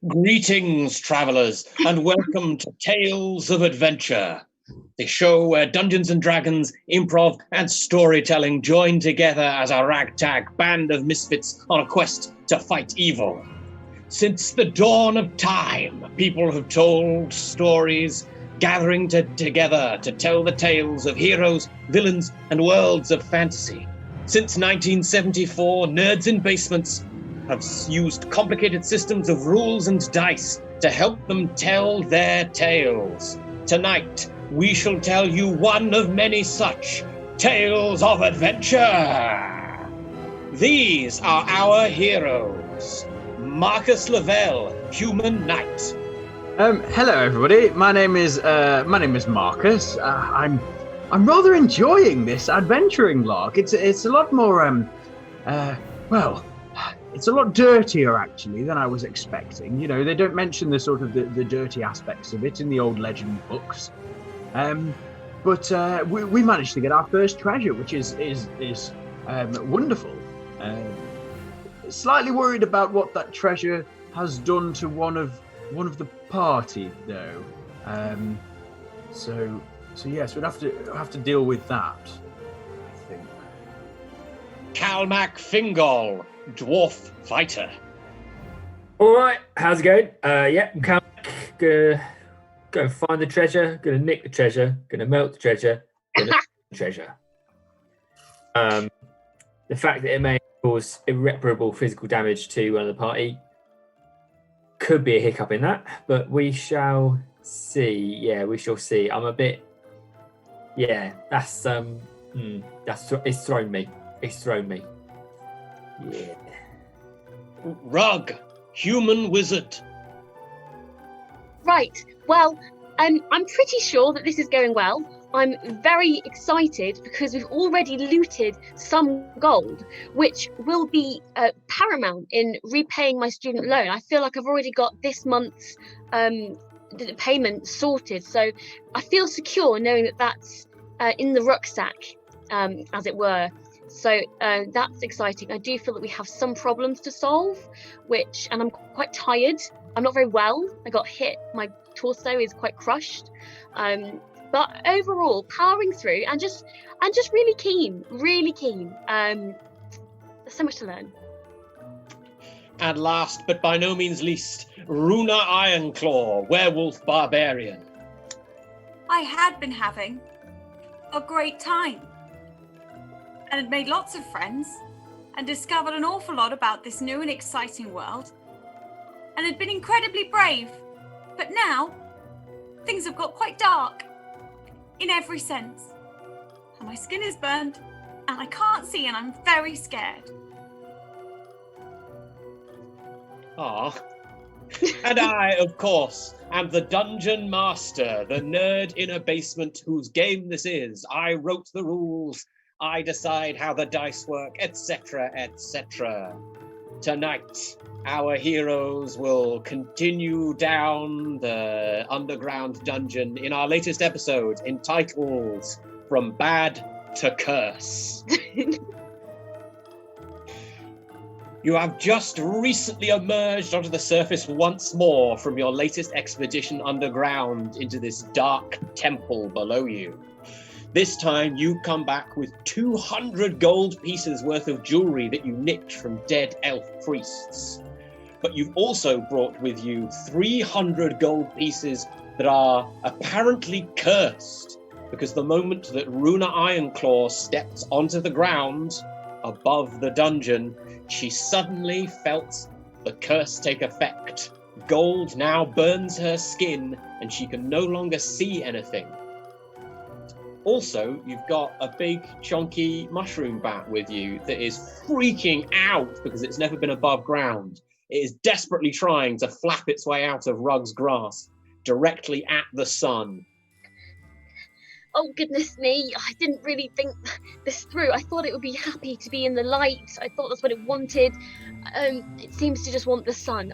Greetings, travellers, and welcome to Tales of Adventure, the show where Dungeons and Dragons, improv, and storytelling join together as a ragtag band of misfits on a quest to fight evil. Since the dawn of time, people have told stories, gathering together to tell the tales of heroes, villains, and worlds of fantasy. Since 1974, nerds in basements have used complicated systems of rules and dice to help them tell their tales. Tonight, we shall tell you one of many such tales of adventure. These are our heroes. Marcus Lavelle, Human Knight. Hello everybody. My name is Marcus. I'm rather enjoying this adventuring log. It's a lot more it's a lot dirtier actually than I was expecting. You know, they don't mention the sort of the dirty aspects of it in the old legend books. But we managed to get our first treasure, which is wonderful. Slightly worried about what that treasure has done to one of the party, though. So yes, we'd have to deal with that, I think. Calmac Fingol, Dwarf Fighter. Alright, how's it going? I'm Calmac. Gonna go find the treasure, gonna nick the treasure, gonna melt the treasure, gonna the treasure. The fact that it may cause irreparable physical damage to one of the party could be a hiccup in that, but we shall see. Yeah, we shall see. I'm a bit. Yeah, it's thrown me. It's thrown me. Yeah. Rug, Human Wizard. Right. Well, I'm pretty sure that this is going well. I'm very excited because we've already looted some gold, which will be paramount in repaying my student loan. I feel like I've already got this month's payment sorted, so I feel secure knowing that that's in the rucksack, as it were. So that's exciting. I do feel that we have some problems to solve, and I'm quite tired. I'm not very well. I got hit. My torso is quite crushed. But overall, powering through and just really keen. There's so much to learn. And last but by no means least, Rúna Ironclaw, Werewolf Barbarian. I had been having a great time and had made lots of friends and discovered an awful lot about this new and exciting world and had been incredibly brave. But now, things have got quite dark. In every sense. And my skin is burned, and I can't see, and I'm very scared. Ah. And I, of course, am the Dungeon Master, the nerd in a basement whose game this is. I wrote the rules. I decide how the dice work, etc., etc. Tonight, our heroes will continue down the underground dungeon in our latest episode entitled From Bad to Curse. You have just recently emerged onto the surface once more from your latest expedition underground into this dark temple below you. This time you come back with 200 gold pieces worth of jewelry that you nicked from dead elf priests. But you've also brought with you 300 gold pieces that are apparently cursed, because the moment that Rúna Ironclaw stepped onto the ground above the dungeon, she suddenly felt the curse take effect. Gold now burns her skin, and she can no longer see anything. Also, you've got a big, chonky mushroom bat with you that is freaking out because it's never been above ground. It is desperately trying to flap its way out of Rug's grasp, directly at the sun. Oh, goodness me. I didn't really think this through. I thought it would be happy to be in the light. I thought that's what it wanted. It seems to just want the sun.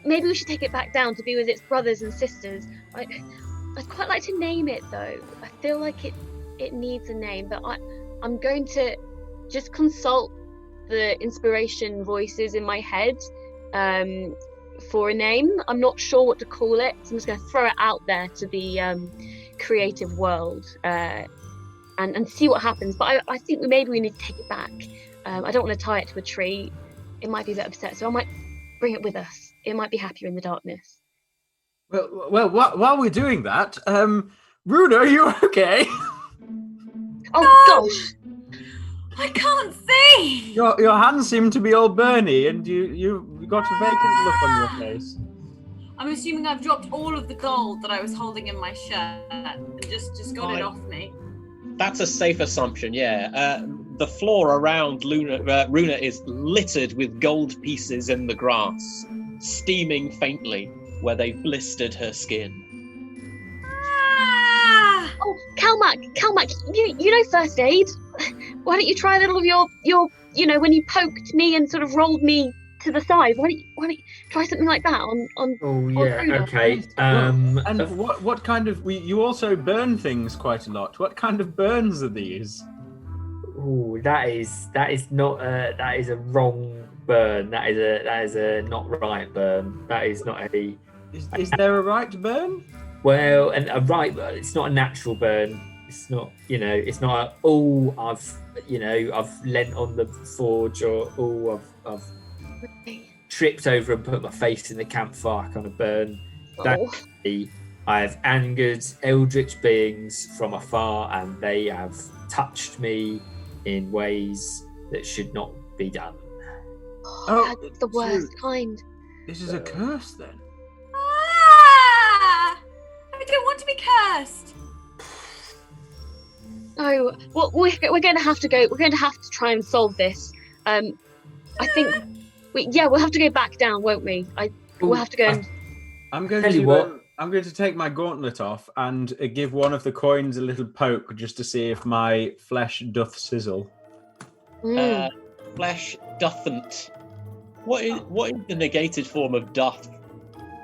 Maybe we should take it back down to be with its brothers and sisters. I'd quite like to name it, though. I feel like it needs a name, but I'm going to just consult the inspiration voices in my head for a name. I'm not sure what to call it, so I'm just going to throw it out there to the creative world and see what happens. But I think maybe we need to take it back. I don't want to tie it to a tree. It might be a bit upset, so I might bring it with us. It might be happier in the darkness. Well, while we're doing that, Rúna, are you okay? Oh gosh! I can't see. Your hands seem to be all burny, and you got a vacant look on your face. I'm assuming I've dropped all of the gold that I was holding in my shirt and just got it off me. That's a safe assumption, yeah. The floor around Rúna is littered with gold pieces in the grass, steaming faintly where they blistered her skin. Ah! Oh, Calmac, you know first aid. Why don't you try a little of your when you poked me and sort of rolled me to the side? Why don't you try something like that on Oh yeah, Rúna? okay. And what kind of you also burn things quite a lot. What kind of burns are these? Oh, that is not that is a wrong burn. That is a not right burn. That is not a. Is there a right burn? Well, and a right burn. It's not a natural burn. It's not, it's not I've leant on the forge or I've tripped over and put my face in the campfire kind of burn. I have angered eldritch beings from afar, and they have touched me in ways that should not be done. Oh, that's the worst kind. This is a curse, then. Ah! I don't want to be cursed. Oh, well, we're going to have to go. We're going to have to try and solve this. I think we'll have to go back down, won't we? We'll have to go. I'm going to take my gauntlet off and give one of the coins a little poke just to see if my flesh doth sizzle. Flesh dothn't. What is the negated form of doth?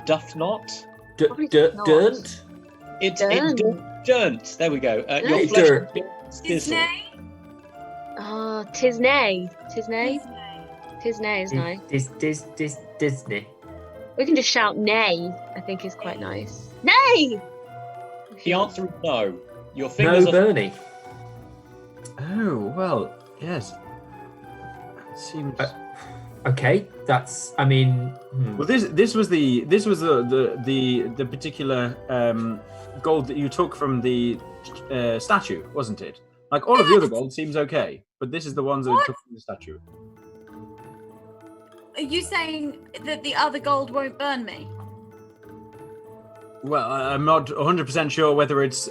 Doth not? Don't. It don't. There we go. Your It flesh don't. sizzle. Tisney is nice. Disney. We can just shout nay. I think is quite nice. Nay. The answer is no. Your fingers No, are Bernie. Oh well, yes. It seems. Okay, that's. I mean. Well, this was the particular gold that you took from the statue, wasn't it? Like all of the other gold seems okay, but this is the ones that you took from the statue. Are you saying that the other gold won't burn me? Well, I'm not 100% sure whether it's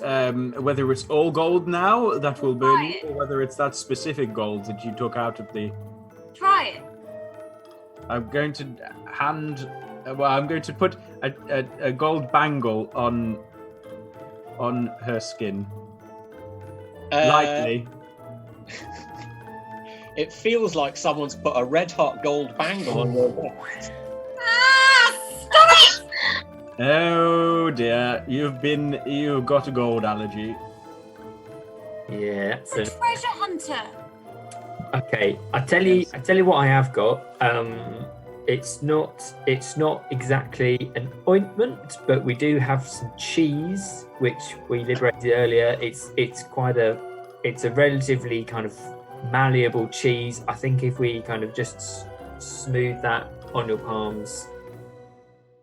all gold now that will burn you, or whether it's that specific gold that you took out of the. Try it. I'm going to I'm going to put a gold bangle on her skin. Lightly. It feels like someone's put a red hot gold bangle on your neck. Stop it! Oh dear, you've got a gold allergy. Yeah. The treasure hunter. Okay, I tell you what I have got. It's not exactly an ointment, but we do have some cheese which we liberated earlier. It's a relatively kind of malleable cheese. I think if we kind of just smooth that on your palms,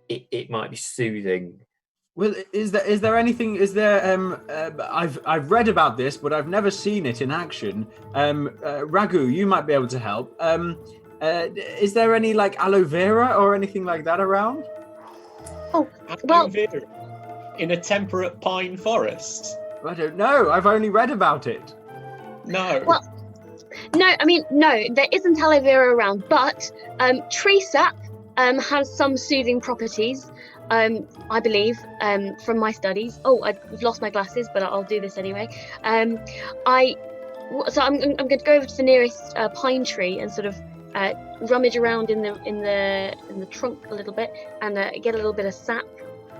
it might be soothing. Well, is there anything? I've read about this, but I've never seen it in action. Raghu, you might be able to help. Is there any like aloe vera or anything like that around? Oh, well, Aloe vera in a temperate pine forest. I don't know. I've only read about it. No. Well, no, there isn't aloe vera around, but tree sap has some soothing properties. I believe, from my studies. Oh, I've lost my glasses, but I'll do this anyway. I'm going to go over to the nearest pine tree and sort of rummage around in the trunk a little bit and get a little bit of sap.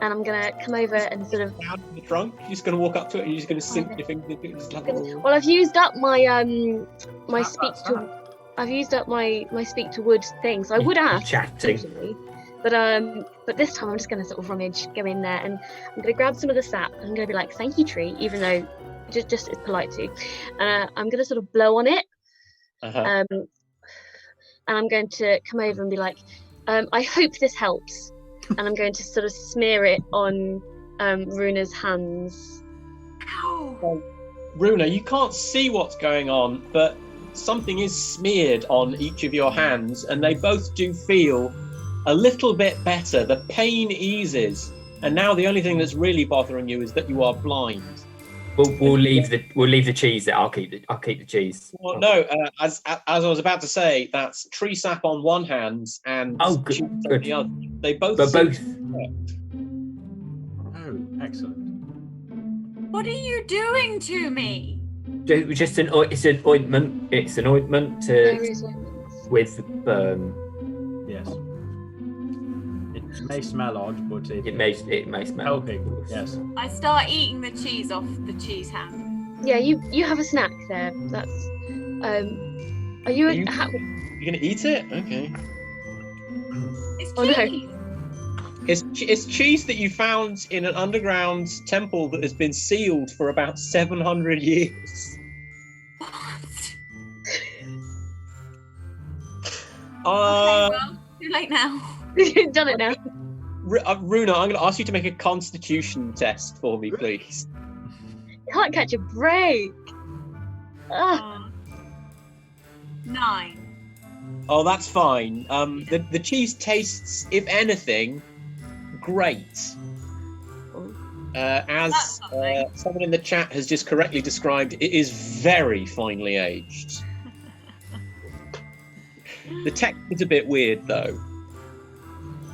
And I'm going to come over and sort of down in the trunk. You're just going to walk up to it and you're just going to sink your fingers into it. Just like, well, I've used up my my speak to wood thing, so I would ask. Chatting. Essentially. But this time I'm just gonna sort of rummage, go in there, and I'm gonna grab some of the sap. And I'm gonna be like, "Thank you, tree," even though just it's polite to. I'm gonna sort of blow on it, and I'm going to come over and be like, "I hope this helps," and I'm going to sort of smear it on Runa's hands. Ow! Well, Rúna, you can't see what's going on, but something is smeared on each of your hands, and they both do feel a little bit better. The pain eases, and now the only thing that's really bothering you is that you are blind. We'll leave the cheese there. I'll keep the cheese. Well, no, as I was about to say, that's tree sap on one hand and cheese on the other. They both. But both. Oh, excellent. What are you doing to me? It's an ointment. It's an ointment There is ointments. with Yes. It may smell odd, but it may smell helping. Yes. I start eating the cheese off the cheese hand. Yeah, you have a snack there. That's Are you? You're gonna eat it? Okay. It's Oh, no. cheese. It's cheese that you found in an underground temple that has been sealed for about 700 years. Okay, well, too late now. You've done it now. Rúna, I'm going to ask you to make a constitution test for me, please. You can't catch a break. Ugh. 9. Oh, that's fine. The cheese tastes, if anything, great. As someone in the chat has just correctly described, it is very finely aged. The texture is a bit weird, though.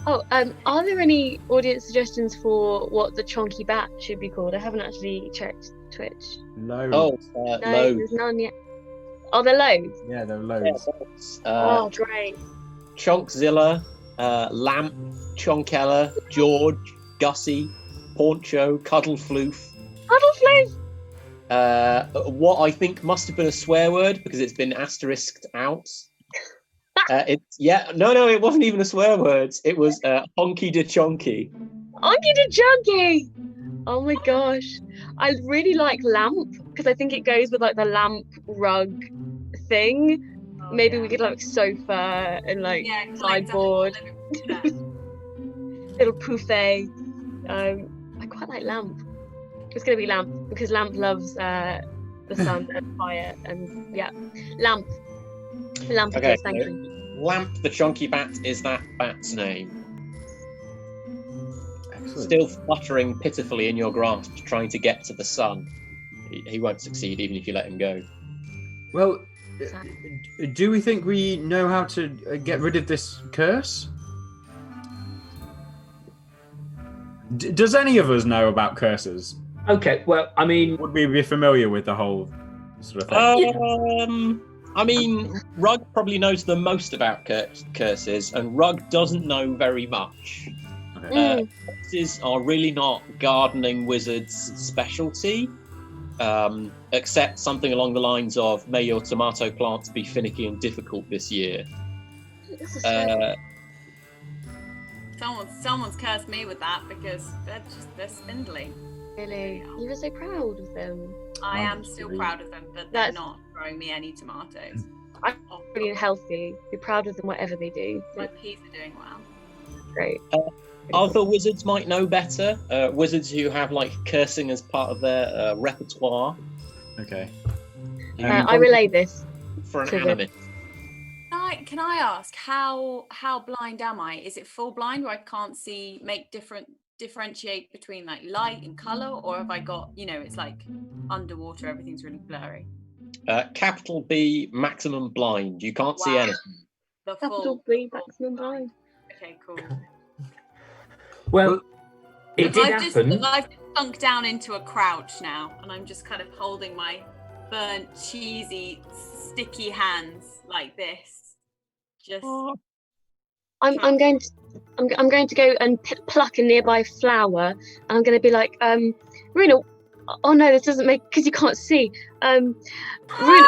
Oh, are there any audience suggestions for what the chonky bat should be called? I haven't actually checked Twitch. Loads. Oh, No, loads. there's none yet. Oh, they're loads. Yeah, they're Yeah, loads. loads. Oh, great. Chonkzilla, Lamp, Chonkella, George, Gussie, Poncho, Cuddlefloof. Cuddlefloof! What I think must have been a swear word because it's been asterisked out. It wasn't even a swear word. It was honky de chonky. Honky de chunky! Oh my gosh. I really like lamp because I think it goes with like the lamp rug thing. Oh, Maybe yeah. we could like sofa and like Yeah, sideboard, yeah. little buffet. I quite like lamp. It's gonna be lamp because lamp loves the sun and fire and yeah, lamp. Lamp, Okay, yes, thank you. Lamp the chonky bat is that bat's name. Excellent. Still fluttering pitifully in your grasp, trying to get to the sun. He won't succeed even if you let him go. Well, do we think we know how to get rid of this curse? Does any of us know about curses? Okay, well, I mean, Would we be familiar with the whole sort of thing? I mean, Rug probably knows the most about curses, and Rug doesn't know very much. Okay. Curses are really not gardening wizards' specialty, except something along the lines of, may your tomato plants be finicky and difficult this year. This is so- Someone's cursed me with that because they're spindly. Really, you were so proud of them. I am still Honestly. proud of them, but they're That's- not throwing me any tomatoes. I'm really healthy. Be proud of them, whatever they do. My peas are doing well. Great. Other wizards might know better. Wizards who have like cursing as part of their repertoire. Okay. I relay this. For an To the- animate. Can I ask how blind am I? Is it full blind where I can't see, differentiate between like light and color, or have I got, it's like underwater, everything's really blurry? Capital B, maximum blind. You can't see Wow. anything. The Capital full B, maximum blind. Okay, cool. well, it did I've happen. I've sunk down into a crouch now, and I'm just kind of holding my burnt, cheesy, sticky hands like this. Just I'm going to go and pluck a nearby flower, and I'm going to be like, Rúna. Oh no, this doesn't make because you can't see. Rúna,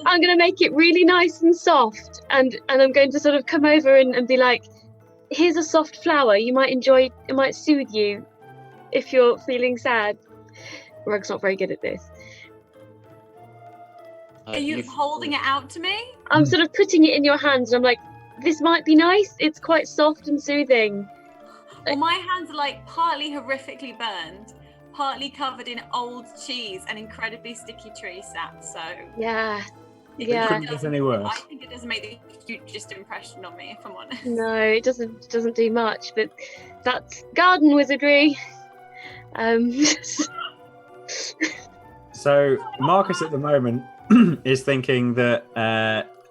I'm going to make it really nice and soft, and I'm going to sort of come over and be like, here's a soft flower. You might enjoy. It might soothe you if you're feeling sad. Rug's not very good at this. Are you holding it out to me? I'm sort of putting it in your hands, and I'm like, this might be nice. It's quite soft and soothing. Well, my hands are like partly horrifically burned, partly covered in old cheese and incredibly sticky tree sap. So Yeah. It Yeah. couldn't get any worse. I think it doesn't make the hugest impression on me, if I'm honest. No, it doesn't do much, but that's garden wizardry. So Marcus at the moment is thinking that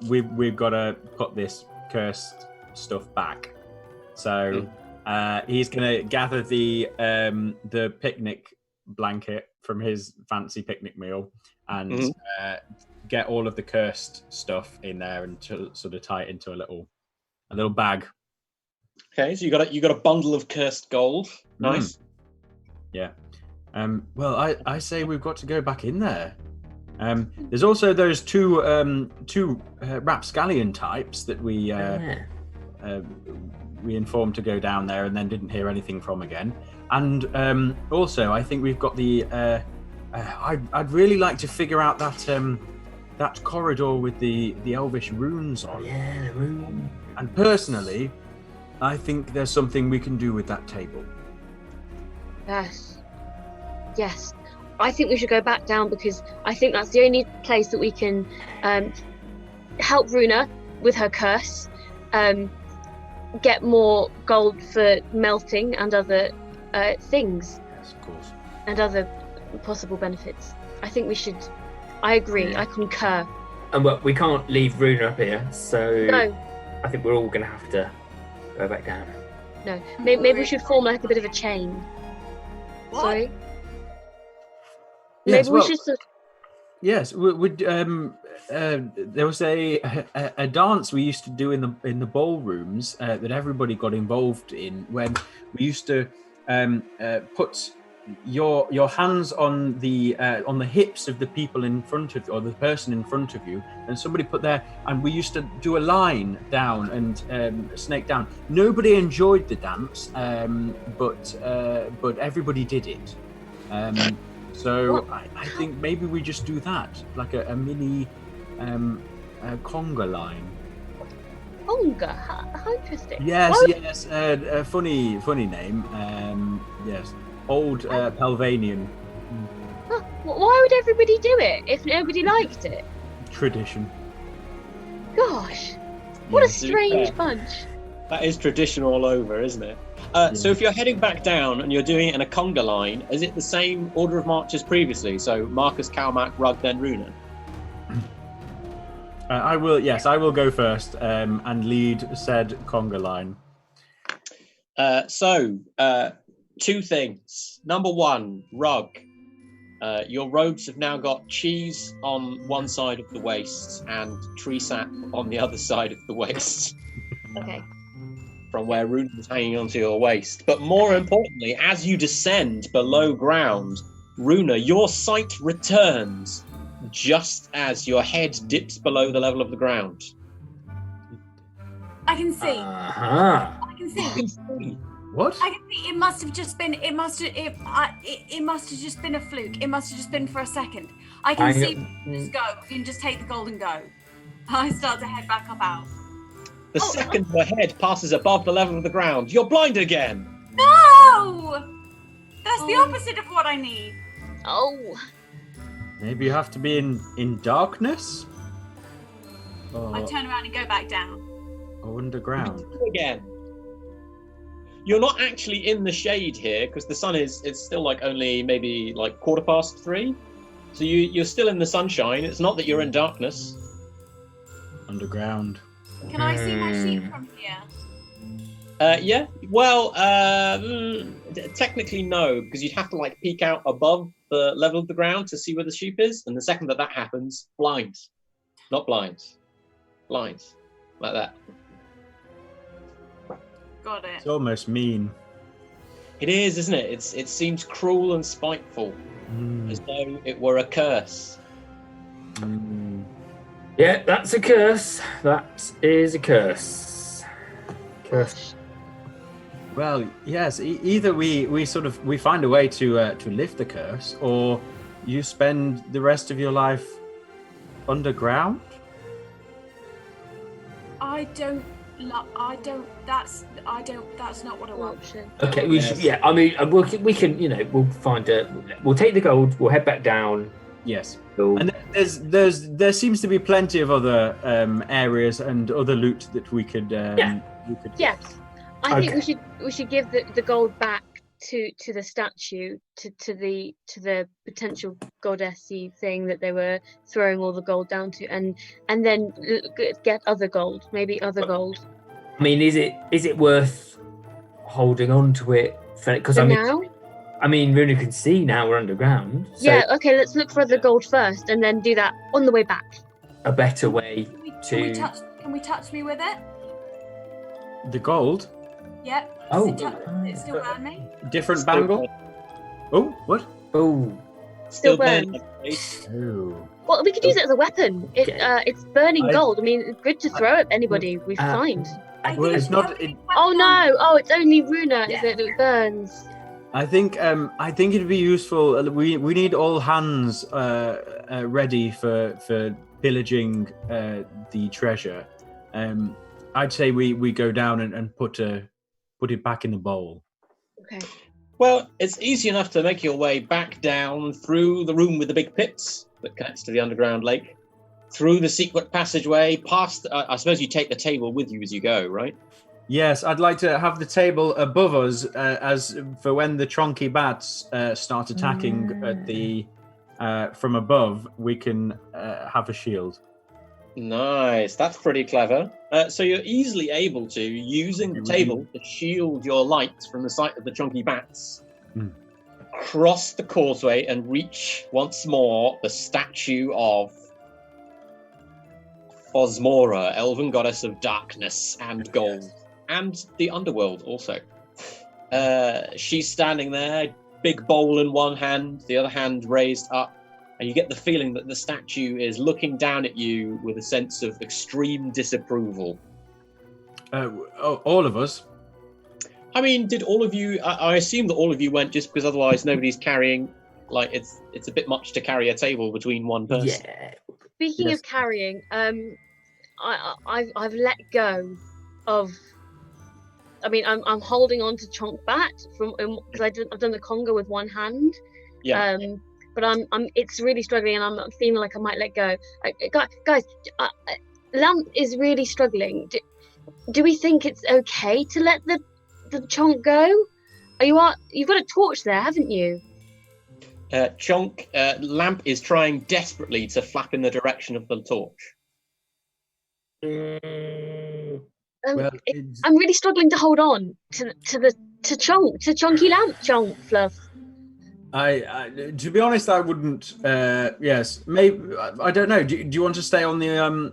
we've got to put this cursed stuff back. So he's going to gather the picnic blanket from his fancy picnic meal and get all of the cursed stuff in there and to sort of tie it into a little bag. Okay, so you got a bundle of cursed gold. Nice. Yeah. Well, I say we've got to go back in there. There's also those two rapscallion types that we informed to go down there and then didn't hear anything from again. And also, I think we've got the. I'd really like to figure out that corridor with the elvish runes on. Yeah, the room. And personally, I think there's something we can do with that table. Yes. I think we should go back down because I think that's the only place that we can help Rúna with her curse, get more gold for melting and other things. Yes, of course. And other possible benefits. I think we should. I agree. I concur. And well, we can't leave Rúna up here, so No. I think we're all going to have to go back down. No. Maybe we should form like a bit of a chain. What? Sorry. Yes, Maybe well, we should. Yes, there was a dance we used to do in the ballrooms that everybody got involved in when we used to put your hands on the hips of the people in front of you, or the person in front of you, and somebody put there, and we used to do a line down and snake down. Nobody enjoyed the dance, but everybody did it. So I think maybe we just do that, like a mini conga line. Conga? How interesting. Yes, Why- yes. A funny name. Yes, old Pelvanian Huh, why would everybody do it if nobody liked it? tradition. Gosh, what a Yes. strange bunch. That is tradition all over, isn't it? So if you're heading back down and you're doing it in a conga line, is it the same order of march as previously? So Marcus, Calmac, Rug, then Rúna? I will go first and lead said conga line. Two things. Number one, Rug. Your robes have now got cheese on one side of the waist and tree sap on the other side of the waist. Okay. From where Rúna is hanging onto your waist. But more importantly, as you descend below ground, Rúna, your sight returns just as your head dips below the level of the ground. I can see. Uh-huh. I can see. What? I can see. It must have just been a fluke. It must have just been for a second. I can see. Just go. You can just take the gold and go. I start to head back up out. The second your head passes above the level of the ground, you're blind again. No! That's the opposite of what I need. Oh. Maybe you have to be in darkness? I turn around and go back down. Or underground? Again. You're not actually in the shade here because the sun it's still like only maybe like 3:15. So you're still in the sunshine. It's not that you're in darkness. Underground. Can I see my sheep from here? Yeah. Well, technically no, because you'd have to like peek out above the level of the ground to see where the sheep is, and the second that happens, blinds, not blinds, blinds, like that. Got it. It's almost mean. It is, isn't it? It seems cruel and spiteful, as though it were a curse. Yeah, that's a curse. That is a curse. Curse. Well, yes. Either we find a way to lift the curse, or you spend the rest of your life underground. That's not what I want. Option. Okay, we should. Yeah, I mean, we can. We'll find a. We'll take the gold. We'll head back down. Yes. Cool. And there seems to be plenty of other areas and other loot that we could. Yes, I think we should give the gold back to the statue, to the potential goddessy thing that they were throwing all the gold down to, and then get other gold, maybe other gold. I mean, is it worth holding on to it? Because now? I mean, Rúna can see now we're underground. So Yeah. Okay. Let's look for the gold first, and then do that on the way back. a better way Can we touch me with it? The gold. Yeah. Oh. Does it still burn me? Different Still bangle. burn. Oh, what? Oh, Still burn. burns. Oh. Well, we could use it as a weapon. It's burning gold. I mean, it's good to throw at anybody we find. Well, it's not. Oh no! Oh, it's only Rúna. Yeah. Is it that burns? I think it'd be useful. We need all hands ready for pillaging the treasure. I'd say we go down and put it back in the bowl. Okay. Well, it's easy enough to make your way back down through the room with the big pits that connects to the underground lake, through the secret passageway, past. I suppose you take the table with you as you go, right? Yes, I'd like to have the table above us as for when the chonky bats start attacking at the from above. We can have a shield. Nice, that's pretty clever. So you're easily able to, using the table to shield your light from the sight of the chunky bats, cross the causeway and reach once more the statue of Phosmora, elven goddess of darkness and gold, and the underworld also. She's standing there, big bowl in one hand, the other hand raised up. And you get the feeling that the statue is looking down at you with a sense of extreme disapproval. All of us. I mean, did all of you? I assume that all of you went just because otherwise nobody's carrying. Like it's a bit much to carry a table between one person. yeah. Speaking of carrying, I've let go of. I mean, I'm holding on to Chonk Bat because I've done the conga with one hand. Yeah. But it's really struggling, and I'm feeling like I might let go. Guys, Lamp is really struggling. Do we think it's okay to let the chonk go? You've got a torch there, haven't you? Lamp is trying desperately to flap in the direction of the torch. I'm really struggling to hold on to Chonky Lamp Chonk Fluff. To be honest, I wouldn't. Yes, maybe I don't know. Do you want to stay on the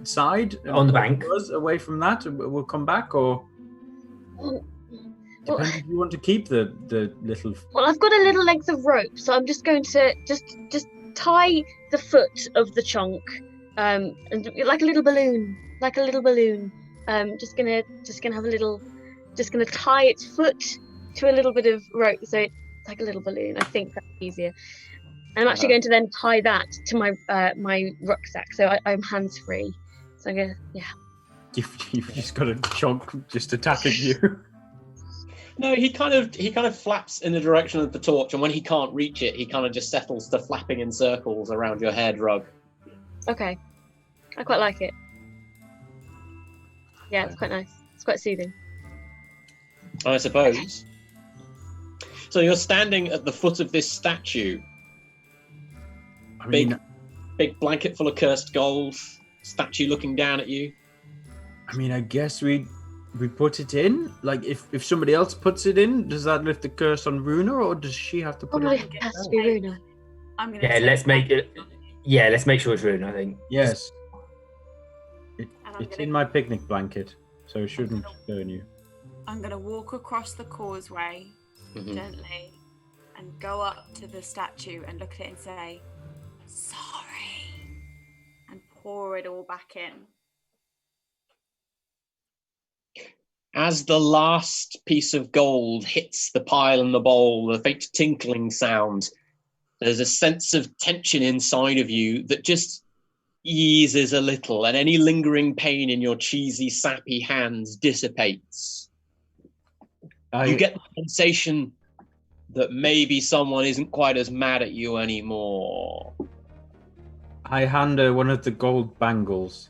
side, On the bank, away from that? We'll come back, or depends if you want to keep the little. Well, I've got a little length of rope, so I'm just going to just tie the foot of the chonk, and like a little balloon, just gonna have a little, just gonna tie its foot to a little bit of rope, so it's like a little balloon. I think that's easier. And I'm actually going to then tie that to my my rucksack, so I'm hands free. So I'm gonna, yeah. You've just got a chonk just attacking you. No, he kind of flaps in the direction of the torch, and when he can't reach it, he kind of just settles to flapping in circles around your head rug. Okay, I quite like it. Yeah, it's quite nice. It's quite soothing. I suppose. So you're standing at the foot of this statue. I mean, Big blanket full of cursed gold. Statue looking down at you. I mean, I guess we put it in. Like, if somebody else puts it in, does that lift the curse on Rúna, or does she have to put it in? It has to be Rúna. I'm gonna. Yeah, let's make it. Yeah, let's make sure it's Rúna, I think. Yes. It's in my picnic blanket, so it shouldn't burn you. I'm gonna walk across the causeway gently and go up to the statue and look at it and say, "Sorry," and pour it all back in. as the last piece of gold hits the pile and the bowl, the faint tinkling sound, there's a sense of tension inside of you that just eases a little, and any lingering pain in your cheesy, sappy hands dissipates. You get the sensation that maybe someone isn't quite as mad at you anymore. I hand her one of the gold bangles.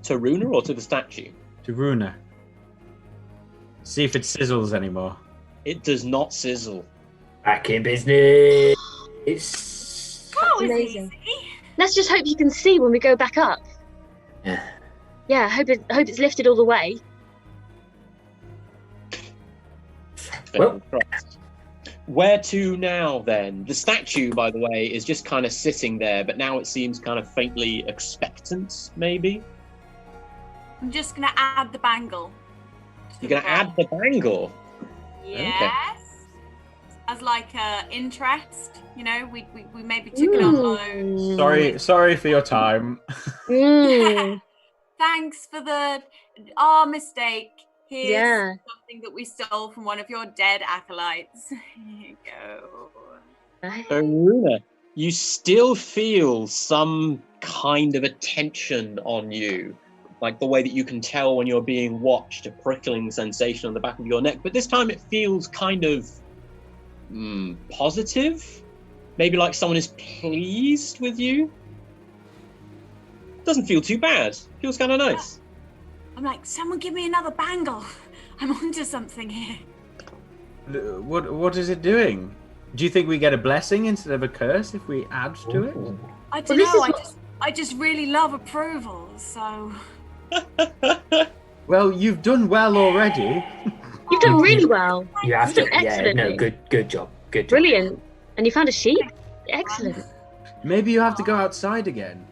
To Rúna or to the statue? To Rúna. See if it sizzles anymore. It does not sizzle. Back in business. That was Amazing. easy. Let's just hope you can see when we go back up. Yeah. Yeah, hope it's lifted all the way. Well- Where to now, then? The statue, by the way, is just kind of sitting there, but now it seems kind of faintly expectant, maybe? I'm just gonna add the bangle. You're going to add the bangle? Yes. As like interest, you know, we maybe took it on loan. Sorry for your time. Mm. Thanks for our mistake. Here's Yeah. something that we stole from one of your dead acolytes. Here you go. So, Rúna, you still feel some kind of a tension on you, like the way that you can tell when you're being watched, a prickling sensation on the back of your neck, but this time it feels kind of positive, maybe like someone is pleased with you. Doesn't feel too bad, feels kind of nice. I'm like, someone give me another bangle. I'm onto something here. What is it doing? Do you think we get a blessing instead of a curse if we add to it? I don't this know. is I just really love approval. So Well, you've done well already. You've done really well. You have to. You've done Yeah, no, excellently. good job. Good job. Brilliant. And you found a sheep? Excellent. Maybe you have to go outside again.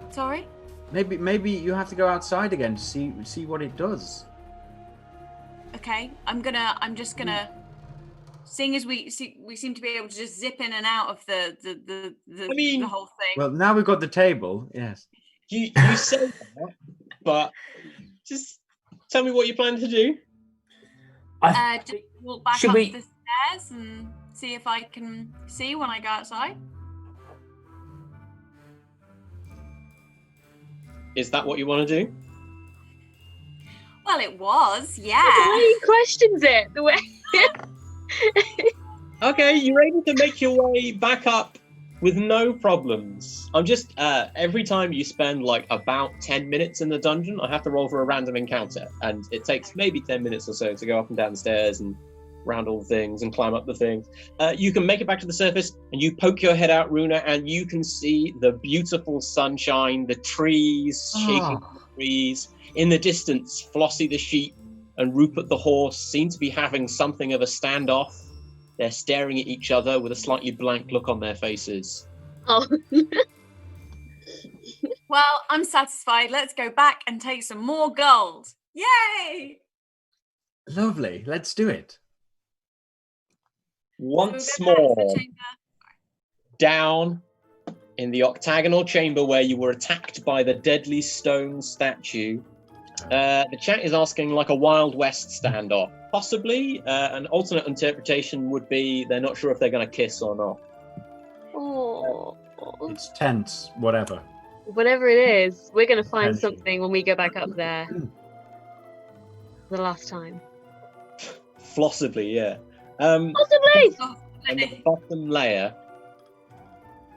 sorry. Maybe you have to go outside again to see what it does. Okay, I'm just gonna. Seeing as we seem to be able to just zip in and out of the whole thing. Well, now we've got the table. Yes. You say that, but just tell me what you plan to do. Just walk back Should up we- the stairs and see if I can see when I go outside. Is that what you want to do? Well, it was, The yeah. way he questions it, the way. Okay, you're able to make your way back up with no problems. I'm just, every time you spend like about 10 minutes in the dungeon, I have to roll for a random encounter. And it takes maybe 10 minutes or so to go up and down the stairs and round all the things and climb up the things. You can make it back to the surface and you poke your head out, Rúna, and you can see the beautiful sunshine, the trees, shaking trees. In the distance, Flossie the sheep and Rupert the horse seem to be having something of a standoff. They're staring at each other with a slightly blank look on their faces. Oh. Well, I'm satisfied. Let's go back and take some more gold. Yay! Lovely. Let's do it. Once So we'll go back to the more, chamber. down in the octagonal chamber where you were attacked by the deadly stone statue, the chat is asking like a Wild West standoff. Possibly. An alternate interpretation would be they're not sure if they're going to kiss or not. Oh. It's tense. Whatever. Whatever it is, we're going to find Tension. something when we go back up there. The last time. Flossibly, yeah. Possibly! Oh, On the bottom layer,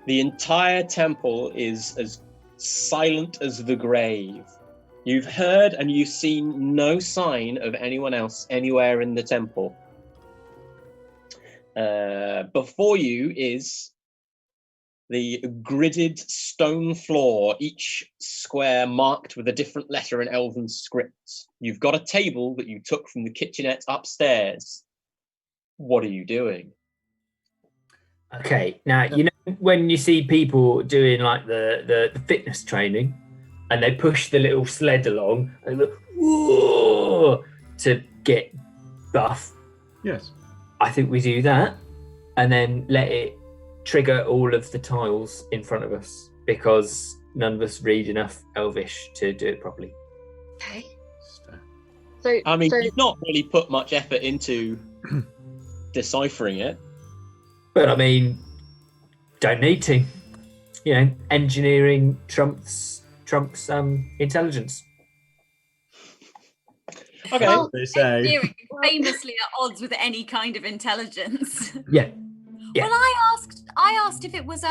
the entire temple is as silent as the grave. You've heard and you've seen no sign of anyone else anywhere in the temple. Before you is the gridded stone floor, each square marked with a different letter in Elven script. You've got a table that you took from the kitchenette upstairs. What are you doing? Okay, now you know when you see people doing like the fitness training, and they push the little sled along and look whoa, to get buff. Yes. I think we do that, and then let it trigger all of the tiles in front of us because none of us read enough Elvish to do it properly. Okay. So I mean, you've not really put much effort into deciphering it. But I mean, don't need to. You know, engineering trumps intelligence. Okay. Well, They say. Engineering is famously at odds with any kind of intelligence. Yeah. Yeah. Well, I asked if it was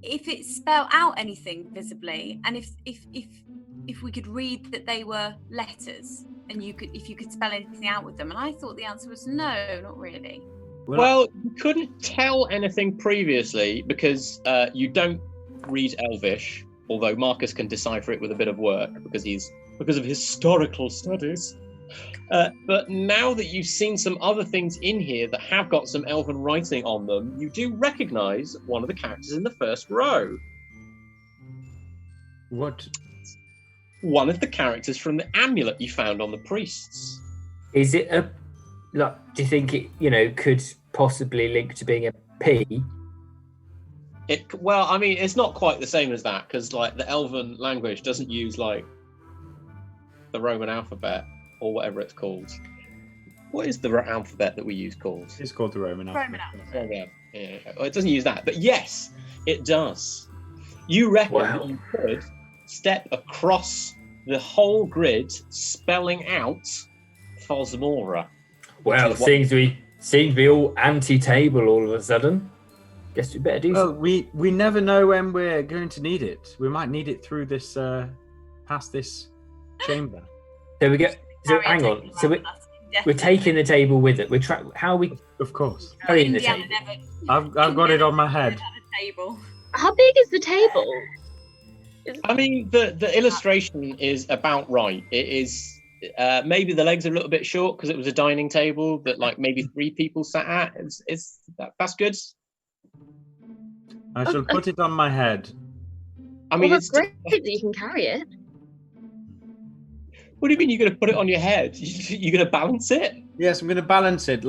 if it spelled out anything visibly, and if we could read that they were letters, and if you could spell anything out with them, and I thought the answer was no, not really. Well, you couldn't tell anything previously because you don't read Elvish, although Marcus can decipher it with a bit of work because of historical studies. But now that you've seen some other things in here that have got some Elven writing on them, you do recognise one of the characters in the first row. What? One of the characters from the amulet you found on the priests. Is it a? Like, do you think it, could possibly link to being a P? Well, I mean, it's not quite the same as that because, like, the Elven language doesn't use like the Roman alphabet or whatever it's called. What is the alphabet that we use called? It's called the Roman alphabet. Oh, yeah. Well, it doesn't use that, but yes, it does. You reckon that you could step across the whole grid, spelling out Fosmora. Well, seems to be all anti-table all of a sudden. Guess we better do. Well, we never know when we're going to need it. We might need it through this, past this chamber. There we go. So hang on. So we're taking the table with it. How are we? Of course. Carrying the table. I've got it on my head. How big is the table? I mean, the illustration is about right. It is maybe the legs are a little bit short because it was a dining table that like maybe 3 people sat at. That's good. I shall put it on my head. I mean, it's great that you can carry it. What do you mean you're going to put it on your head? You're going to balance it? Yes, I'm going to balance it.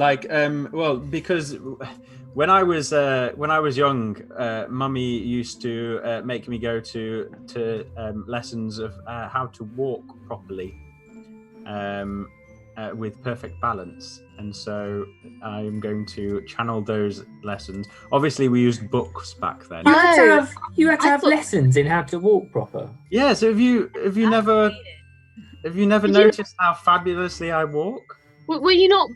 Because when I was young, Mummy used to make me go to lessons of how to walk properly with perfect balance, and so I'm going to channel those lessons. Obviously, we used books back then. You had to have lessons in how to walk proper. Yeah. So have you never noticed how fabulously I walk? Were you not?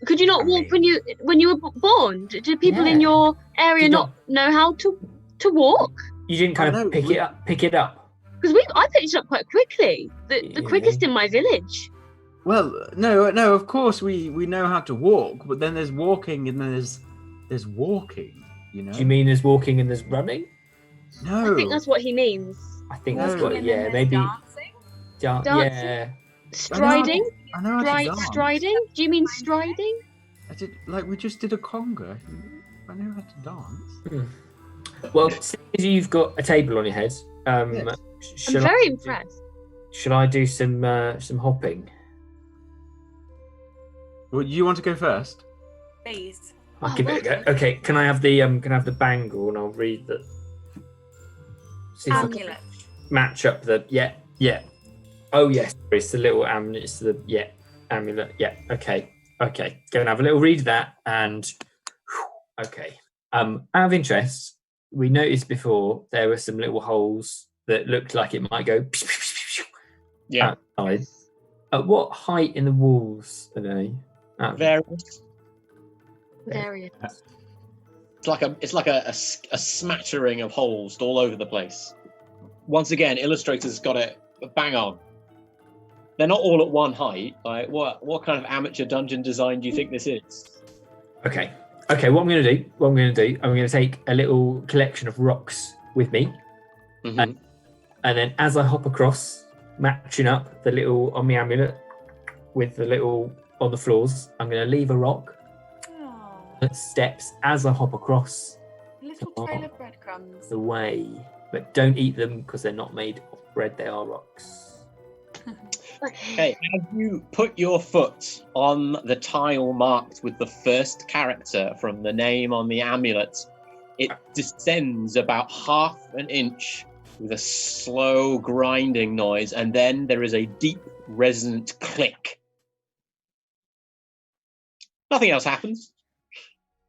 Could you not walk when you were born? Did people in your area not know how to walk? You didn't kind of pick it up. Because I picked it up quite quickly. The quickest in my village. Well, no. Of course, we know how to walk, but then there's walking, and then there's walking. You know. Do you mean there's walking and there's running? No. I think that's what he means. I think that's what. Yeah, maybe. Dancing. Yeah. Striding. I know how to dance. Striding? Do you mean striding? I did. We just did a conga. I know how to dance. Well, since you've got a table on your head, Yes. I'm very impressed. Should I do some hopping? Well, you want to go first? Please. I'll give it a go. Okay, can I have the bangle and I'll read the Amulet. match up the yeah. Oh yes, it's the little amulet. It's the amulet. Yeah. Okay. Go and have a little read of that and okay. Out of interest, we noticed before there were some little holes that looked like it might go outside. At what height in the walls are they? Various. Various. It's like a smattering of holes all over the place. Once again, illustrators got it bang on. They're not all at one height. Like what kind of amateur dungeon design do you think this is? Okay. What I'm going to do, I'm going to take a little collection of rocks with me, and then as I hop across, matching up the little on the amulet with the little on the floors, I'm going to leave a rock that steps as I hop across. Little trail of breadcrumbs. The way, but don't eat them because they're not made of bread. They are rocks. Okay, as you put your foot on the tile marked with the first character from the name on the amulet, it descends about half an inch with a slow grinding noise, and then there is a deep, resonant click. Nothing else happens.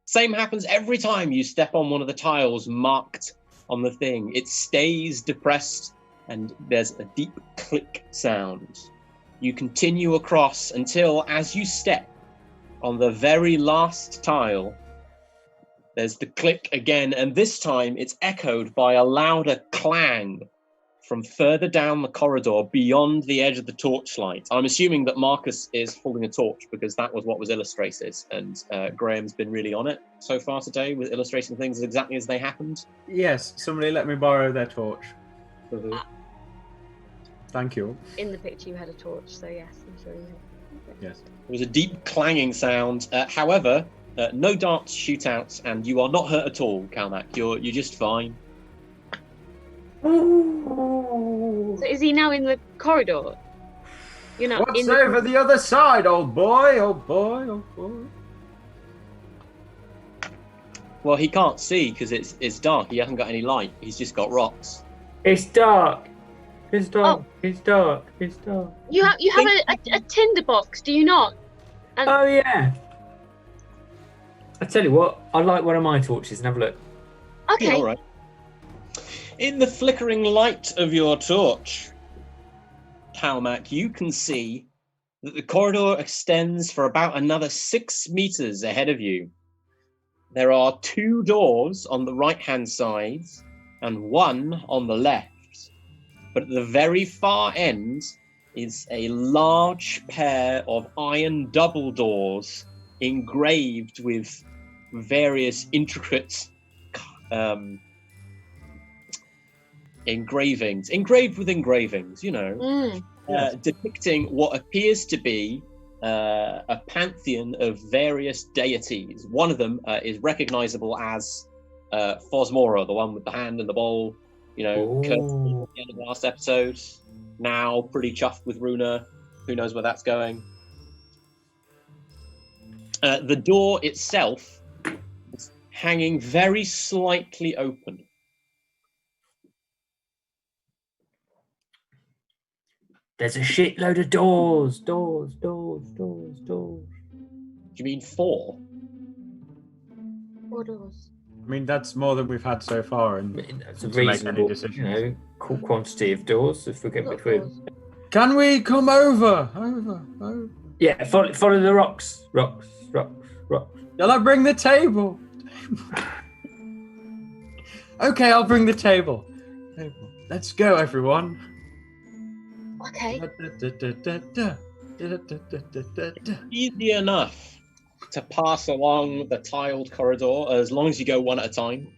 Same happens every time you step on one of the tiles marked on the thing. It stays depressed, and there's a deep click sound. You continue across until, as you step on the very last tile, there's the click again, and this time it's echoed by a louder clang from further down the corridor beyond the edge of the torchlight. I'm assuming that Marcus is holding a torch because that was what was illustrated, and Graham's been really on it so far today with illustrating things exactly as they happened. Yes, somebody let me borrow their torch. Thank you. In the picture, you had a torch, so yes, I'm sure you had. Yes. There was a deep clanging sound. However, no darts, shootouts, and you are not hurt at all, Calmac. You're just fine. So is he now in the corridor? You're not What's in the... over the other side, old boy? Old boy, old boy. Well, he can't see because it's dark. He hasn't got any light. He's just got rocks. It's dark. It's dark. It's dark. It's dark. You have a tinder box, do you not? And... Oh yeah. I tell you what, I'd like one of my torches and have a look. Okay. Yeah, all right. In the flickering light of your torch, Calmac, you can see that the corridor extends for about another 6 meters ahead of you. There are 2 doors on the right-hand side and 1 on the left. But at the very far end is a large pair of iron double doors engraved with various intricate engraved with engravings, you know, depicting what appears to be a pantheon of various deities. One of them is recognizable as Fosmora, the one with the hand and the bowl, you know, cursed at the end of the last episode. Now pretty chuffed with Rúna. Who knows where that's going? The door itself is hanging very slightly open. There's a shitload of doors. Do you mean 4? 4 doors. I mean, that's more than we've had so far, and It's a to make any reasonable, decisions. cool quantity of doors. If we're Can we come over? yeah, follow the rocks. Shall I bring the table? Okay, I'll bring the table. Let's go, everyone. Okay. Easy enough to pass along the tiled corridor as long as you go one at a time.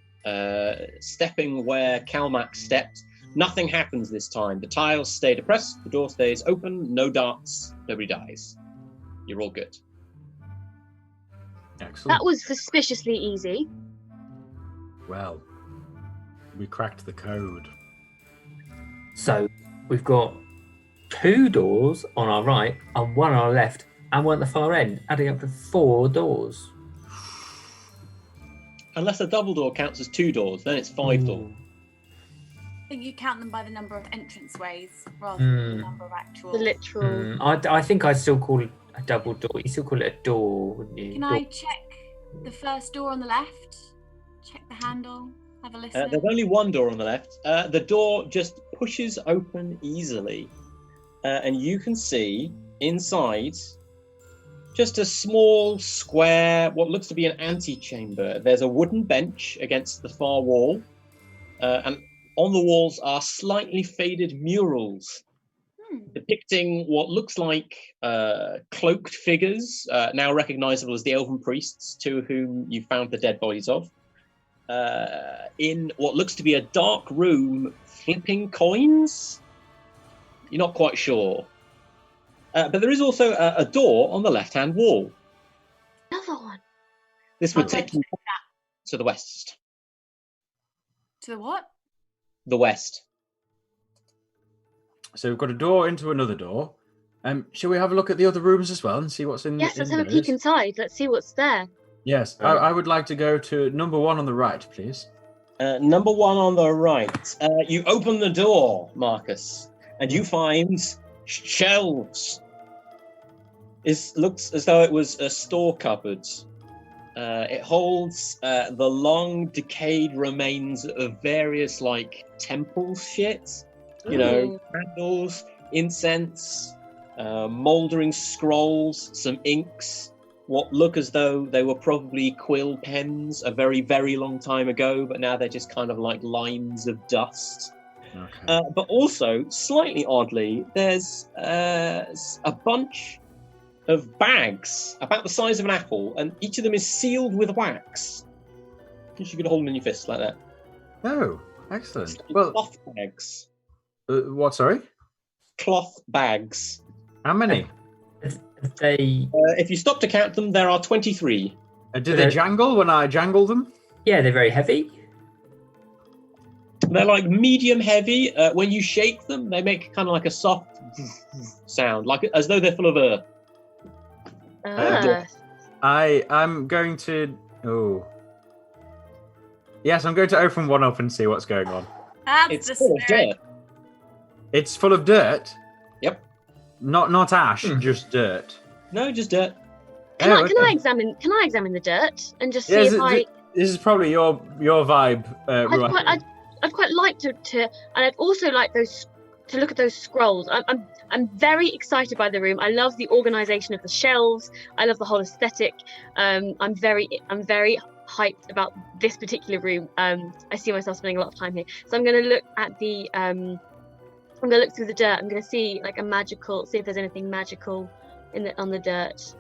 Stepping where Calmac stepped, nothing happens this time. The tiles stay depressed, the door stays open, no darts, nobody dies. You're all good. Excellent. That was suspiciously easy. Well, we cracked the code. So we've got 2 doors on our right and 1 on our left, and 1 at the far end, adding up to 4 doors. Unless a double door counts as 2 doors, then it's 5 doors. I think you count them by the number of entranceways rather than the number of actual. The literal. I think I'd still call it a double door. You still call it a door, wouldn't you? Can I check the first door on the left? Check the handle. Have a listen. There's only 1 door on the left. The door just pushes open easily. And you can see inside just a small square, what looks to be an antechamber. There's a wooden bench against the far wall, and on the walls are slightly faded murals depicting what looks like cloaked figures, now recognizable as the elven priests, 2 of whom you found the dead bodies of, in what looks to be a dark room flipping coins. You're not quite sure. But there is also a door on the left-hand wall. Another one. This would take you to the west. To the what? The west. So we've got a door into another door. Shall we have a look at the other rooms as well and see what's in? Yes, let's in have a those? peek inside. Let's see what's there. Yes, I would like to go to number 1 on the right, please. Number 1 on the right. You open the door, Marcus, and you find shelves. It looks as though it was a store cupboard. It holds the long, decayed remains of various, like, temple shit. You know, candles, incense, mouldering scrolls, some inks, what look as though they were probably quill pens a very, very long time ago, but now they're just kind of like lines of dust. Okay. But also, slightly oddly, there's a bunch of bags about the size of an apple, and each of them is sealed with wax. You could hold them in your fist like that. Oh, excellent. It's Well, cloth bags. what? Sorry. Cloth bags. How many? They, If you stop to count them, there are 23. Do they jangle when I jangle them? yeah, they're very heavy. They're like medium heavy. When you shake them, they make kind of like a soft sound, like as though they're full of earth. I'm going to. Oh. Yes, I'm going to open one up and see what's going on. That's It's the full of spirit. dirt. It's full of dirt. Yep. Not ash, just dirt. No, just dirt. Can Oh, I okay. examine the dirt and just see Yeah, if this is probably your vibe, Rúna. I'd quite like to, and I'd also like to look at those scrolls. I'm very excited by the room. I love the organisation of the shelves. I love the whole aesthetic. I'm very hyped about this particular room. I see myself spending a lot of time here. So I'm going to look at the. I'm going to look through the dirt. I'm going to see like see if there's anything magical on the dirt.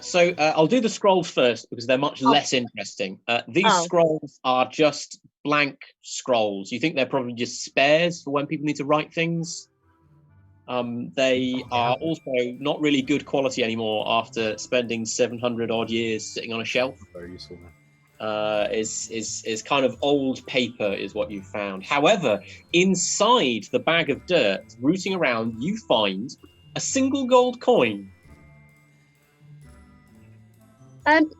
So I'll do the scrolls first because they're much less interesting. These scrolls are just blank scrolls. You think they're probably just spares for when people need to write things. They are also not really good quality anymore after spending 700 odd years sitting on a shelf. Very useful. Is kind of old paper is what you found. However, inside the bag of dirt, rooting around, you find a single gold coin. I'm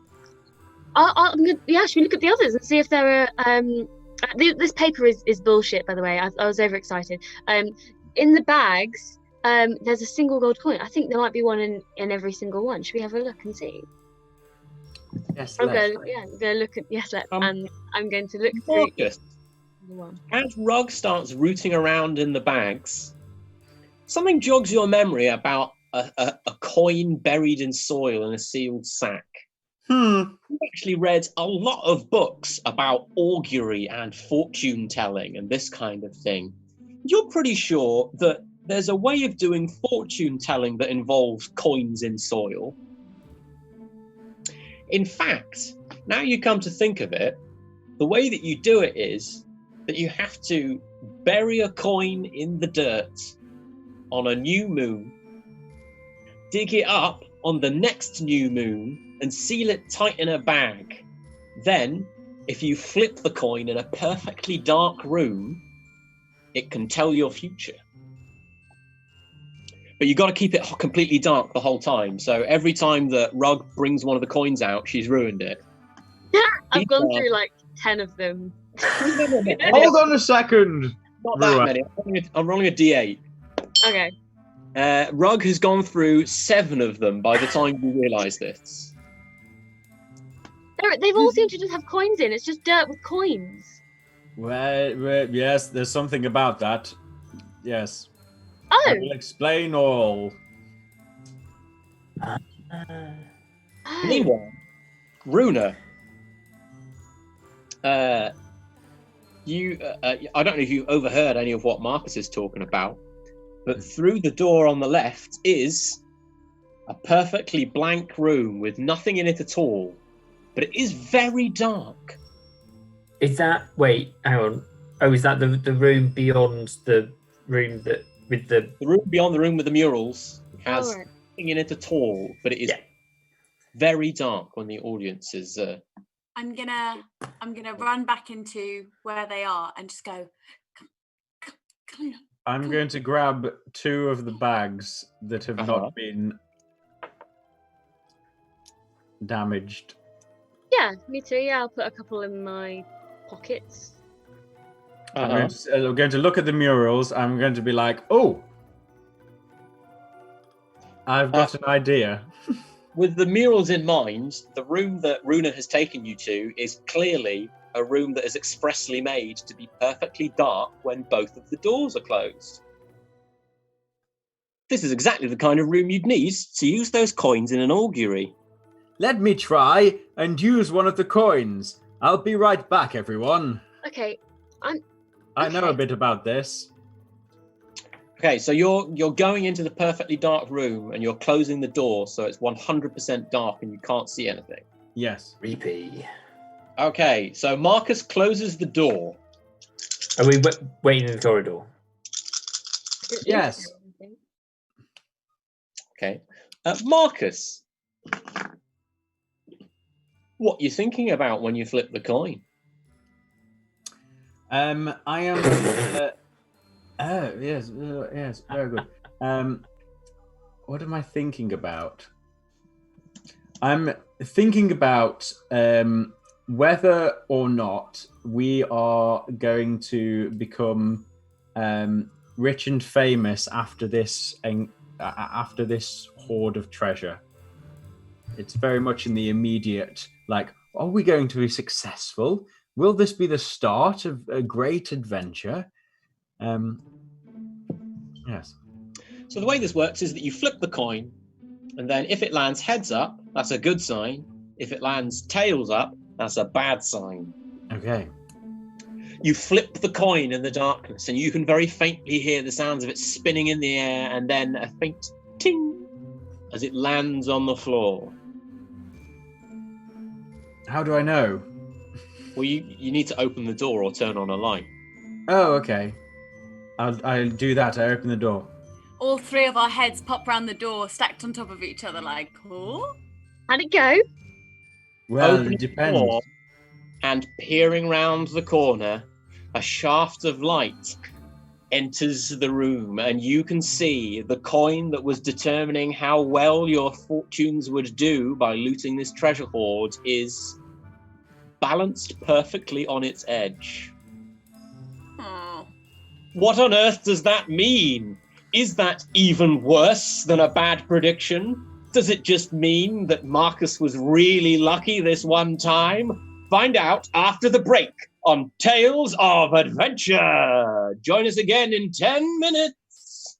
gonna should we look at the others and see if there are this paper is bullshit, by the way. I was overexcited. In the bags, there's a single gold coin. I think there might be one in every single one. Should we have a look and see? Yes, I'm going to look at and I'm going to look through Marcus, the one. as Rug starts rooting around in the bags, something jogs your memory about a coin buried in soil in a sealed sack. I've actually read a lot of books about augury and fortune telling and this kind of thing. You're pretty sure that there's a way of doing fortune telling that involves coins in soil. In fact, now you come to think of it, the way that you do it is that you have to bury a coin in the dirt on a new moon, dig it up on the next new moon, and seal it tight in a bag. Then, if you flip the coin in a perfectly dark room, it can tell your future. But you've got to keep it completely dark the whole time. So every time that Rug brings one of the coins out, she's ruined it. I've gone through like 10 of them. Hold on a second. Not that many. I'm rolling a D8. Okay. Rug has gone through 7 of them by the time you realise this. They've all seemed to just have coins in. It's just dirt with coins. Well, yes, there's something about that. Yes. Oh. I will explain all. Meanwhile, Rúna, you, I don't know if you overheard any of what Marcus is talking about, but through the door on the left is a perfectly blank room with nothing in it at all, but it is very dark. Is that, wait, hang on. Oh, is that the room beyond the room that with the... The room beyond the room with the murals has Alright. nothing in it at all, but it is very dark when the audience is... I'm gonna run back into where they are and just go. Come on. I'm going to grab 2 of the bags that have not been damaged. Yeah, me too. Yeah, I'll put a couple in my pockets. I'm going to look at the murals. I'm going to be like, oh, I've got an idea. With the murals in mind, the room that Rúna has taken you to is clearly a room that is expressly made to be perfectly dark when both of the doors are closed. This is exactly the kind of room you'd need to use those coins in an augury. Let me try and use one of the coins. I'll be right back, everyone. Okay, I know a bit about this. Okay, so you're going into the perfectly dark room and you're closing the door so it's 100% dark and you can't see anything. Yes. Creepy. Okay, so Marcus closes the door. Are we waiting in the corridor? Yes. Okay. Marcus, what are you thinking about when you flip the coin? I am. Oh yes, yes, very good. What am I thinking about? I'm thinking about whether or not we are going to become rich and famous after this hoard of treasure. It's very much in the immediate. Like, are we going to be successful? Will this be the start of a great adventure? Yes. So the way this works is that you flip the coin, and then if it lands heads up, that's a good sign. If it lands tails up, that's a bad sign. Okay. You flip the coin in the darkness, and you can very faintly hear the sounds of it spinning in the air, and then a faint ting as it lands on the floor. How do I know? Well, you need to open the door or turn on a light. Oh, okay. I'll do that. I open the door. All three of our heads pop round the door, stacked on top of each other, like, oh. How'd it go? Well, Opening it the depends. door and peering round the corner, a shaft of light enters the room, and you can see the coin that was determining how well your fortunes would do by looting this treasure hoard is balanced perfectly on its edge. Oh. What on earth does that mean? Is that even worse than a bad prediction? Does it just mean that Marcus was really lucky this one time? Find out after the break on Tales of Adventure. Join us again in 10 minutes.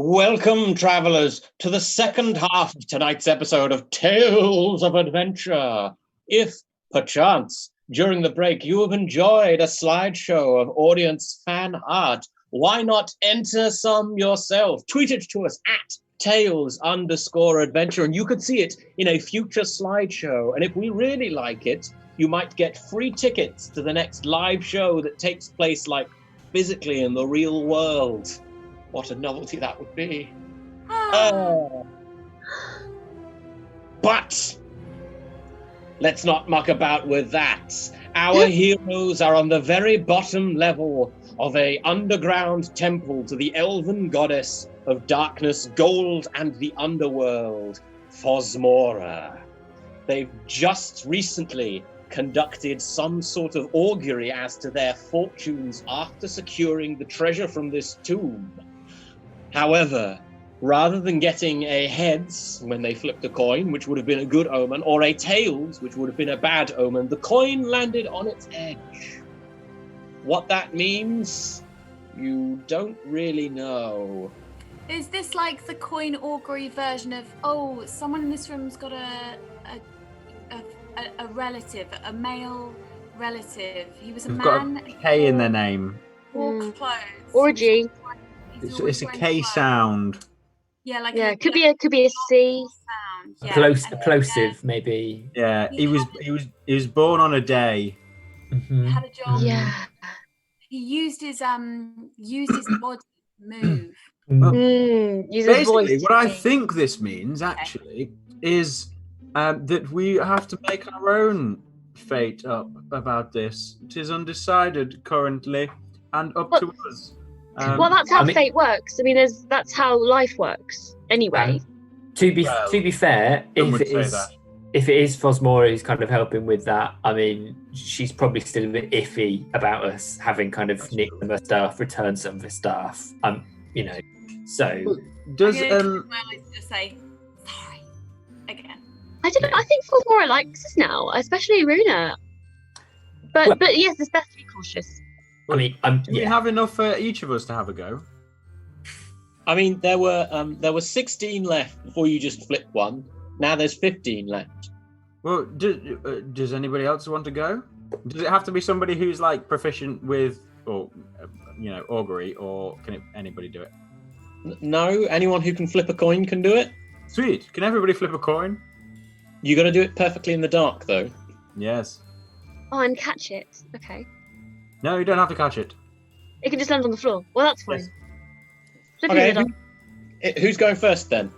Welcome, travelers, to the second half of tonight's episode of Tales of Adventure. If, perchance, during the break you have enjoyed a slideshow of audience fan art, why not enter some yourself? Tweet it to us at Tales_Adventure, and you could see it in a future slideshow. And if we really like it, you might get free tickets to the next live show that takes place, like, physically in the real world. What a novelty that would be. But let's not muck about with that. Our heroes are on the very bottom level of a underground temple to the elven goddess of darkness, gold, and the underworld, Fosmora. They've just recently conducted some sort of augury as to their fortunes after securing the treasure from this tomb. However, rather than getting a heads when they flipped a coin, which would have been a good omen, or a tails, which would have been a bad omen, the coin landed on its edge. What that means, you don't really know. Is this like the coin augury version of, oh, someone in this room's got a relative, a male relative. He was a They've man. got a K in their name. Wore clothes. Or a G. It's a K sound. Yeah, like Yeah, could be a C. sound. Yeah. Plosive, maybe. Yeah, he was born on a day. Mm-hmm. He had a job. Yeah. He used his body to move. Use his Basically, voice. what I think this means actually is that we have to make our own fate up about this. It is undecided currently, and up to us. Well, that's how fate works. I mean, that's how life works. Anyway. To be fair, if it is Fosmora who's kind of helping with that, I mean, she's probably still a bit iffy about us having kind of nicked some of her stuff, returned some of her stuff. You know, so does just say sorry again. I don't know. I think Fosmora likes us now, especially Rúna. But yes, it's best to be cautious. I mean, do we have enough for each of us to have a go? I mean, there were 16 left before you just flipped one. Now there's 15 left. Well, does anybody else want to go? Does it have to be somebody who's like proficient with, or augury, or can anybody do it? No, anyone who can flip a coin can do it. Sweet. Can everybody flip a coin? You got to do it perfectly in the dark, though. Yes. Oh, and catch it. Okay. No, you don't have to catch it. It can just land on the floor. Well, that's fine. Yes. Flip it in the dark. Who's going first then?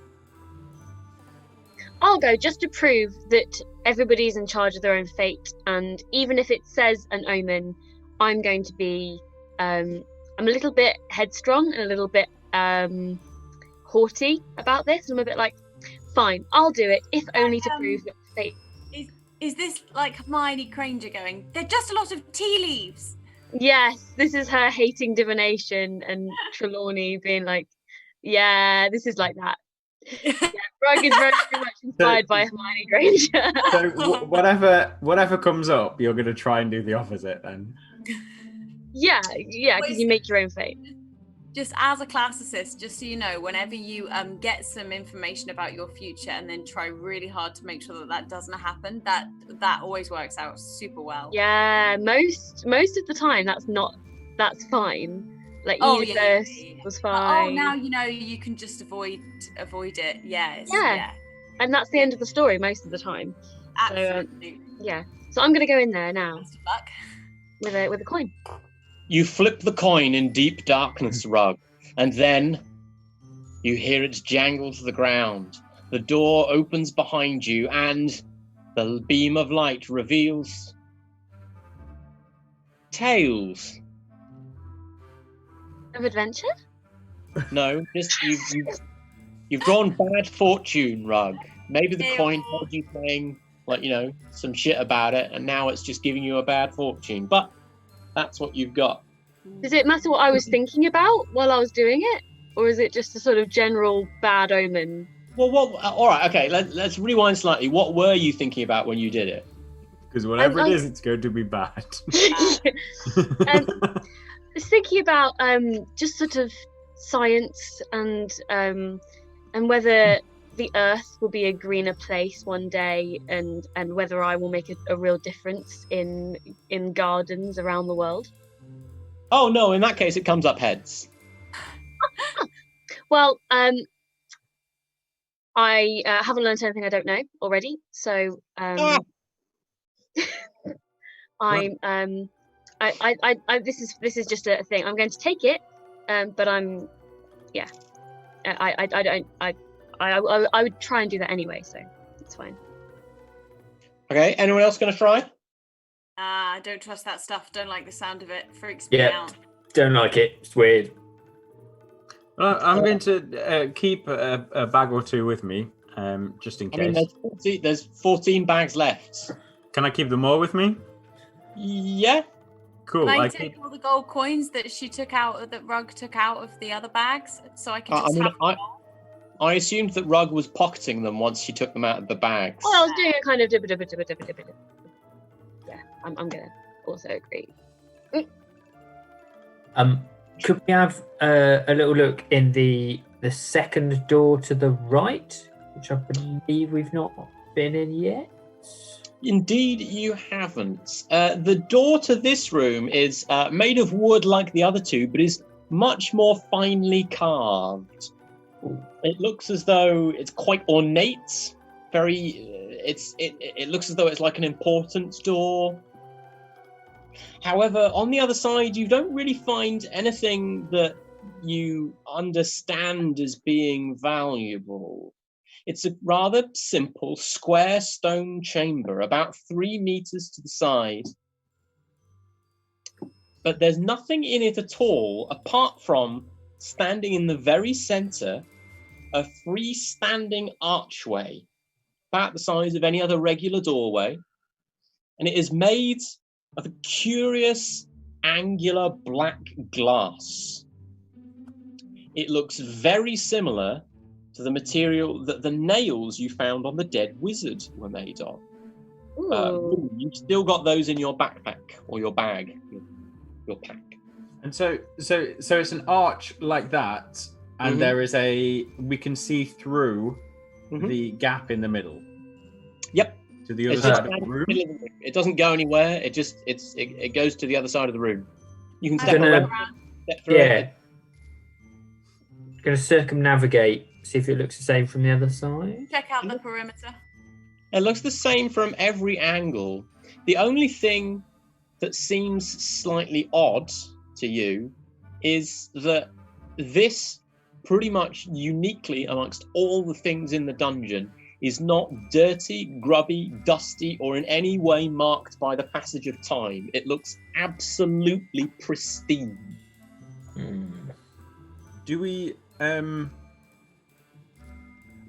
I'll go just to prove that everybody's in charge of their own fate, and even if it says an omen, I'm going to be I'm a little bit headstrong and a little bit haughty about this. I'm a bit like, fine, I'll do it, if only to prove that fate. Is this like Hermione Granger going, they're just a lot of tea leaves? Yes, this is her hating divination, and Trelawney being like, yeah, this is like that. Yeah, Rug is very much inspired by Hermione Granger. So whatever comes up, you're going to try and do the opposite then? Yeah, because you make your own fate. Just as a classicist, just so you know, whenever you get some information about your future and then try really hard to make sure that doesn't happen, that always works out super well. Yeah, most of the time that's fine. Like was fine. Now you know you can just avoid it. Yeah. And that's the end of the story most of the time. Absolutely. So I'm gonna go in there now. Best of luck. With a coin. You flip the coin in deep darkness, Rug, and then you hear it jangle to the ground. The door opens behind you, and the beam of light reveals Tales Of adventure? No, just you've drawn bad fortune, Rug. Maybe the coin told you saying some shit about it, and now it's just giving you a bad fortune. But that's what you've got. Does it matter what I was thinking about while I was doing it, or is it just a sort of general bad omen? Well, all right, okay. Let's rewind slightly. What were you thinking about when you did it? Because whatever it is, it's going to be bad. I was thinking about just sort of science and whether the Earth will be a greener place one day, and whether I will make a real difference in gardens around the world. Oh no! In that case, it comes up heads. Well, I haven't learned anything I don't know already, so I'm this is just a thing. I'm going to take it, but I would try and do that anyway, so it's fine. Okay, anyone else going to try? I don't trust that stuff. Don't like the sound of it. Freaks me out. Don't like it. It's weird. I'm going to keep a bag or two with me, just in case. I mean, there's 14 bags left. Can I keep them all with me? Yeah. Cool. Can I take all the gold coins that she took out, that Rug took out of the other bags, so I can just have them all? I assumed that Rug was pocketing them once she took them out of the bags. Well, I was doing a kind of Yeah, I'm gonna also agree. Could we have a little look in the second door to the right, which I believe we've not been in yet? Indeed, you haven't. The door to this room is made of wood like the other two, but is much more finely carved. It looks as though it's quite ornate. It looks as though it's like an important door. However, on the other side, you don't really find anything that you understand as being valuable. It's a rather simple square stone chamber, about 3 meters to the side. But there's nothing in it at all, apart from standing in the very center, a freestanding archway, about the size of any other regular doorway. And it is made of a curious angular black glass. It looks very similar to the material that the nails you found on the dead wizard were made of. You've still got those in your backpack or your bag, your pack. And so it's an arch like that, and there is we can see through the gap in the middle. Yep. To the other side of the room. It doesn't go anywhere. It goes to the other side of the room. You can step through it. Going to circumnavigate, see if it looks the same from the other side. Check out the perimeter. It looks the same from every angle. The only thing that seems slightly odd to you is that this, pretty much uniquely amongst all the things in the dungeon, is not dirty, grubby, dusty, or in any way marked by the passage of time. It looks absolutely pristine. Do we... I'm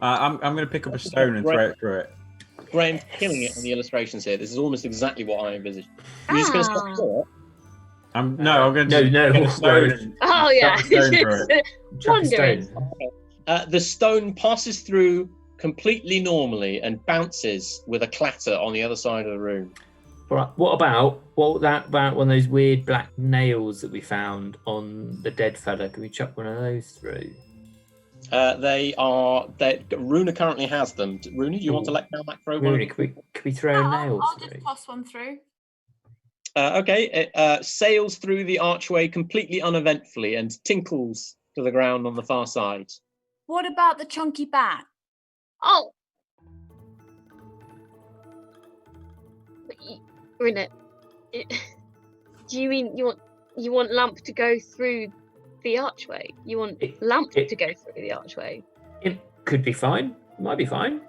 going to pick up a stone and throw it through it. Graham's killing it on the illustrations here. This is almost exactly what I envisaged. You're just going to stop through it? I'm going to get a stone. Oh yeah, Wondering. The stone passes through completely normally and bounces with a clatter on the other side of the room. What about one of those weird black nails that we found on the dead fella? Can we chuck one of those through? Rúna currently has them. Rúna, do you want to let Calmac throw one? Rúna, can we throw nails I'll through? just toss one through. Okay, it sails through the archway completely uneventfully and tinkles to the ground on the far side. What about the chonky bat? Oh, Rúna, do you mean you want Lamp to go through the archway? You want Lamp to go through the archway? It could be fine. It might be fine.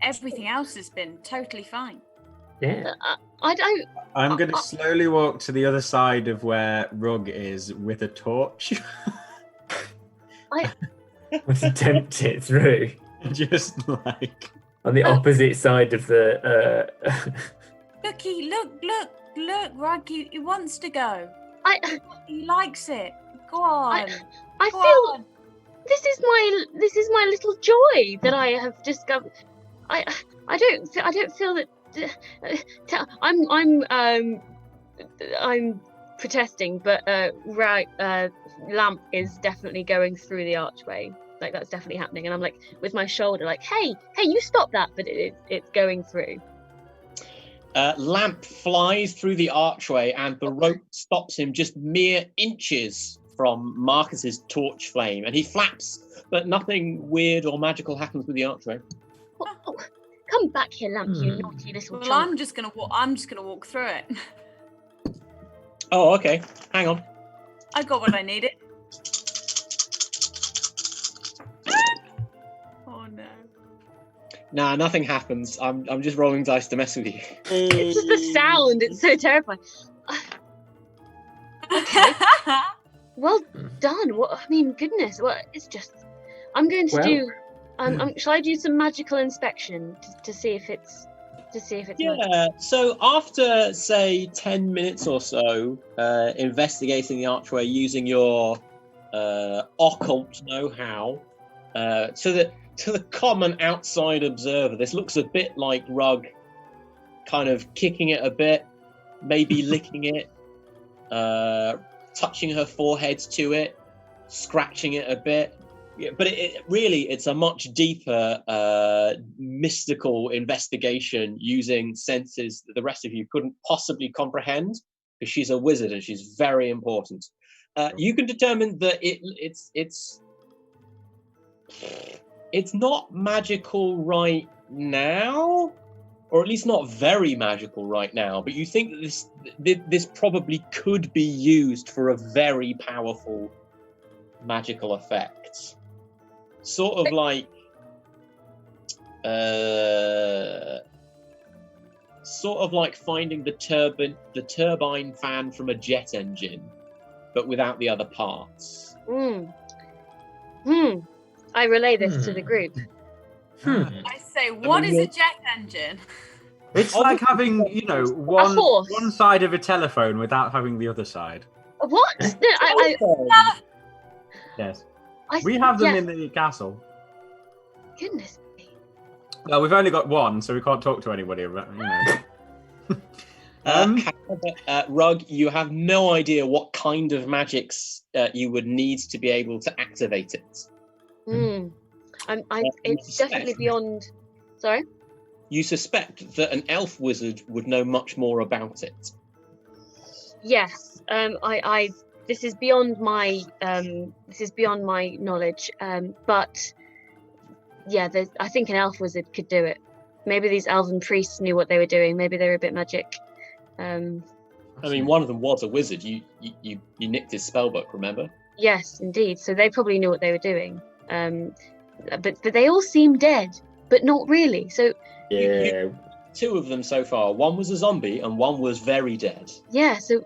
Everything else has been totally fine. Yeah. I don't. I'm going to slowly walk to the other side of where Rug is with a torch. Let's attempt it through. Just like on the opposite side of the. Looky, look, Rug, he wants to go. He likes it. Go on. I feel this is my little joy that I have discovered. I don't feel that I'm protesting, but Lamp is definitely going through the archway. Like that's definitely happening, and I'm like with my shoulder, like, hey, you stop that! But it's going through. Lamp flies through the archway, and the rope stops him just mere inches from Marcus's torch flame, and he flaps, but nothing weird or magical happens with the archway. Oh, come back here, Lamp, you naughty little Well, chunk. I'm just gonna walk through it. Oh, okay. Hang on. I got what I needed. Oh no. Nah, nothing happens. I'm just rolling dice to mess with you. It's just the sound. It's so terrifying. Okay. Well done. What? I mean, goodness. What? It's just. I'm going to do. Shall I do some magical inspection to see if it's. Yeah. Magical? So after say 10 minutes or so, investigating the archway using your occult know-how, to the common outside observer, this looks a bit like Rug kind of kicking it a bit, maybe licking it, touching her forehead to it, scratching it a bit. Yeah, but it's a much deeper mystical investigation using senses that the rest of you couldn't possibly comprehend, because she's a wizard and she's very important. You can determine that it's not magical right now, or at least not very magical right now, but you think that this probably could be used for a very powerful magical effect. Sort of like finding the turbine fan from a jet engine, but without the other parts. I relay this to the group. I say, what is a jet engine? It's like having, one side of a telephone without having the other side. What? No, Yes. We have them in the castle. Goodness me. Well, we've only got one, so we can't talk to anybody about Rug, you have no idea what kind of magics you would need to be able to activate it. It's definitely beyond. Sorry. You suspect that an elf wizard would know much more about it. Yes. This is beyond my knowledge. But yeah, I think an elf wizard could do it. Maybe these elven priests knew what they were doing. Maybe they were a bit magic. I mean, one of them was a wizard. You nicked his spellbook, remember? Yes, indeed. So they probably knew what they were doing. But they all seem dead, but not really. So yeah, two of them so far. One was a zombie, and one was very dead. Yeah. So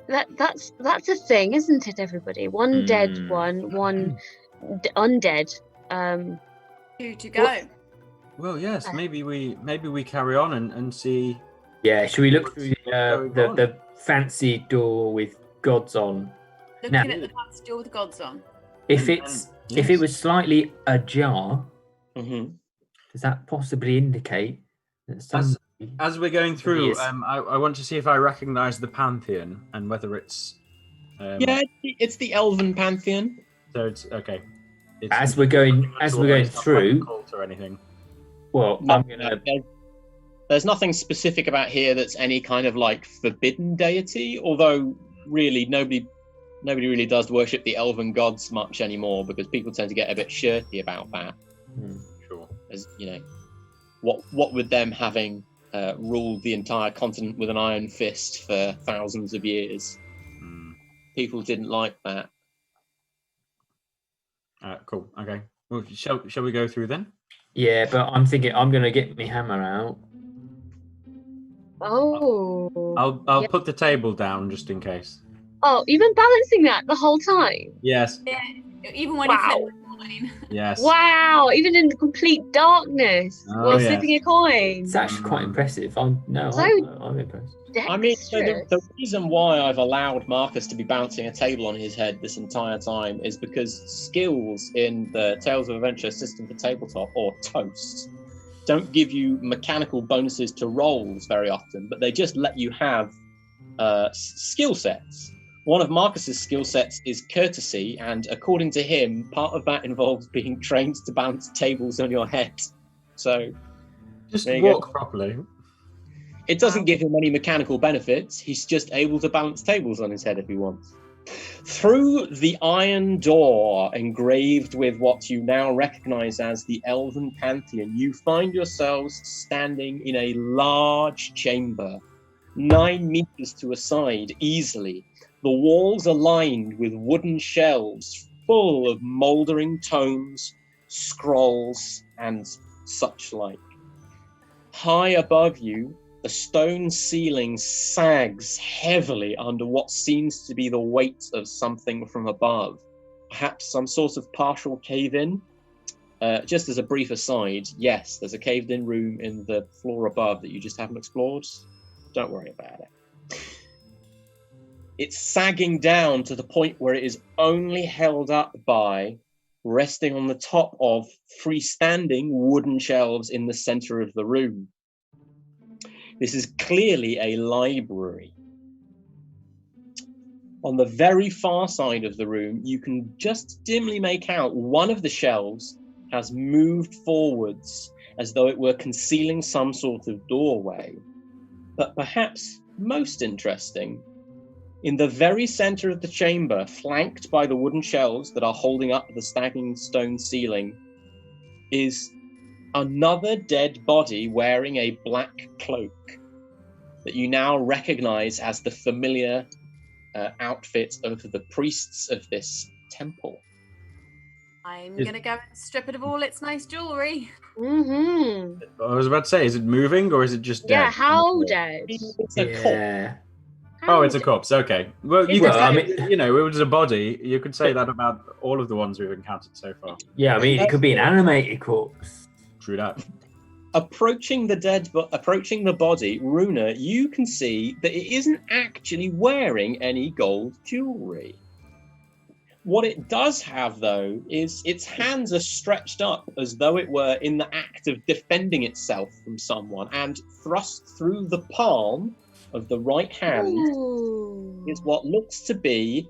that's a thing, isn't it, everybody? One dead one undead. Two to go. Well, yes. Maybe we carry on and see. Yeah. Should we look through the fancy door with gods on? Looking at the fancy door with gods on. If it was slightly ajar, does that possibly indicate that as we're going through, I want to see if I recognise the Pantheon and whether it's. It's the Elven Pantheon. So it's okay. As we're going through, cult or anything. Well, there's nothing specific about here that's any kind of like forbidden deity. Although really nobody really does worship the elven gods much anymore, because people tend to get a bit shirty about that. Sure. As you know, what with them having ruled the entire continent with an iron fist for thousands of years, people didn't like that. Cool. Okay. Well, shall we go through then? Yeah, but I'm thinking I'm going to get my hammer out. Oh. I'll put the table down just in case. Oh, you've been balancing that the whole time? Yes. Yeah, even when you flip the coin. Yes. Wow, even in complete darkness while yes. flipping a coin. It's actually quite impressive. I'm impressed. I mean, so the reason why I've allowed Marcus to be bouncing a table on his head this entire time is because skills in the Tales of Adventure system for tabletop, or Toast, don't give you mechanical bonuses to rolls very often, but they just let you have skill sets. One of Marcus's skill sets is courtesy, and according to him, part of that involves being trained to balance tables on your head. So Just there you walk go. properly. It doesn't give him any mechanical benefits. He's just able to balance tables on his head if he wants. Through the iron door engraved with what you now recognize as the Elven Pantheon, you find yourselves standing in a large chamber, 9 meters to a side easily. The walls are lined with wooden shelves full of mouldering tomes, scrolls, and such like. High above you, the stone ceiling sags heavily under what seems to be the weight of something from above. Perhaps some sort of partial cave-in. Just as a brief aside, yes, there's a caved-in room in the floor above that you just haven't explored. Don't worry about it. It's sagging down to the point where it is only held up by resting on the top of freestanding wooden shelves in the center of the room. This is clearly a library. On the very far side of the room, you can just dimly make out one of the shelves has moved forwards as though it were concealing some sort of doorway. But perhaps most interesting, in the very center of the chamber, flanked by the wooden shelves that are holding up the sagging stone ceiling, is another dead body wearing a black cloak that you now recognize as the familiar outfit of the priests of this temple. I'm going to go and strip it of all its nice jewellery. Mm-hmm. I was about to say, is it moving or is it just dead? Yeah, how dead? It's a corpse. Oh, it's a corpse. Okay. Well, you Well, could I say, you know, it was a body. You could say that about all of the ones we've encountered so far. Yeah, I mean, it could be an animated corpse. True that. Approaching the body, Rúna, you can see that it isn't actually wearing any gold jewelry. What it does have, though, is its hands are stretched up as though it were in the act of defending itself from someone, and thrust through the palm of the right hand is what looks to be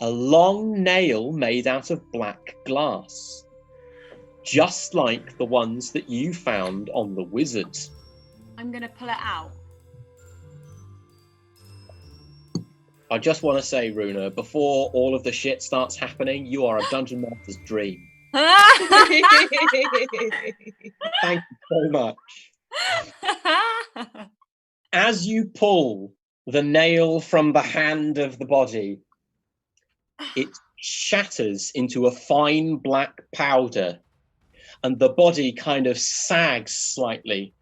a long nail made out of black glass, just like the ones that you found on the wizard. I'm going to pull it out. I just want to say, Rúna, before all of the shit starts happening, you are a dungeon master's dream. Thank you so much. As you pull the nail from the hand of the body, it shatters into a fine black powder, and the body kind of sags slightly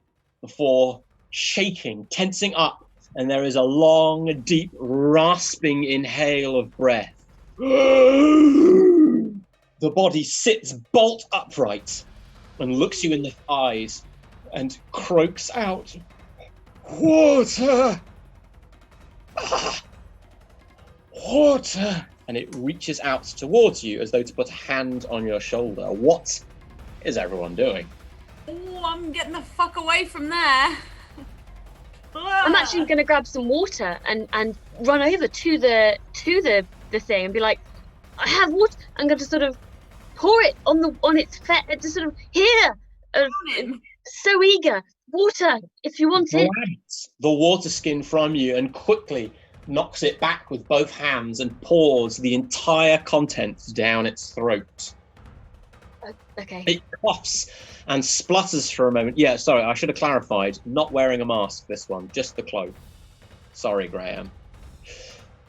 before shaking, tensing up, and there is a long, deep, rasping inhale of breath. The body sits bolt upright and looks you in the eyes and croaks out, "Water! Ah, water!" And it reaches out towards you as though to put a hand on your shoulder. What is everyone doing? Oh, I'm getting the fuck away from there. I'm actually going to grab some water and run over to the thing and be like, I have water. I'm going to sort of pour it on its face, just sort of here. So eager. Water, if you want it. Grabs the water skin from you and quickly knocks it back with both hands and pours the entire contents down its throat. Okay. It coughs and splutters for a moment. Yeah, sorry, I should have clarified. Not wearing a mask, this one. Just the cloak. Sorry, Graham.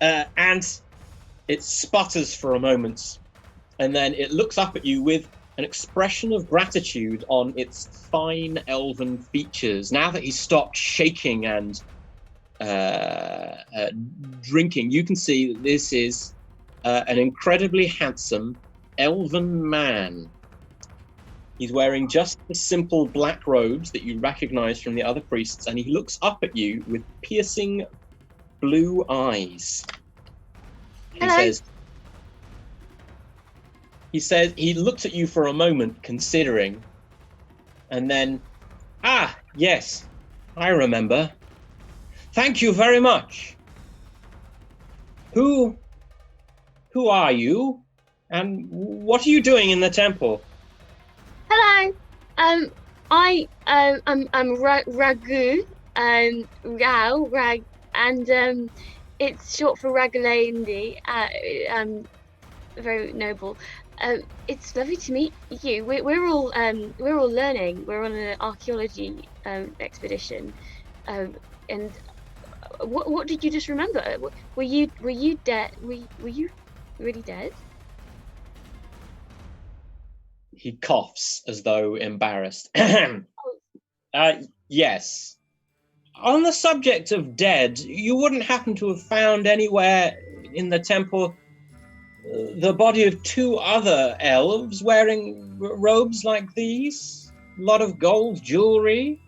And it sputters for a moment, and then it looks up at you with an expression of gratitude on its fine elven features. Now that he's stopped shaking and drinking, you can see that this is an incredibly handsome elven man. He's wearing just the simple black robes that you recognize from the other priests, and he looks up at you with piercing blue eyes. Hello. He says, he looks at you for a moment, considering, and then, "Ah, yes, I remember. Thank you very much. Who are you? And what are you doing in the temple? Hello. I'm Ragu, Rag, and it's short for Ragalendi. Very noble. It's lovely to meet you. We're all learning. We're on an archaeology expedition, and what did you just remember? Were you dead? Were you really dead? He coughs as though embarrassed. Yes. On the subject of dead, you wouldn't happen to have found anywhere in the temple the body of 2 other elves wearing robes like these? A lot of gold jewelry?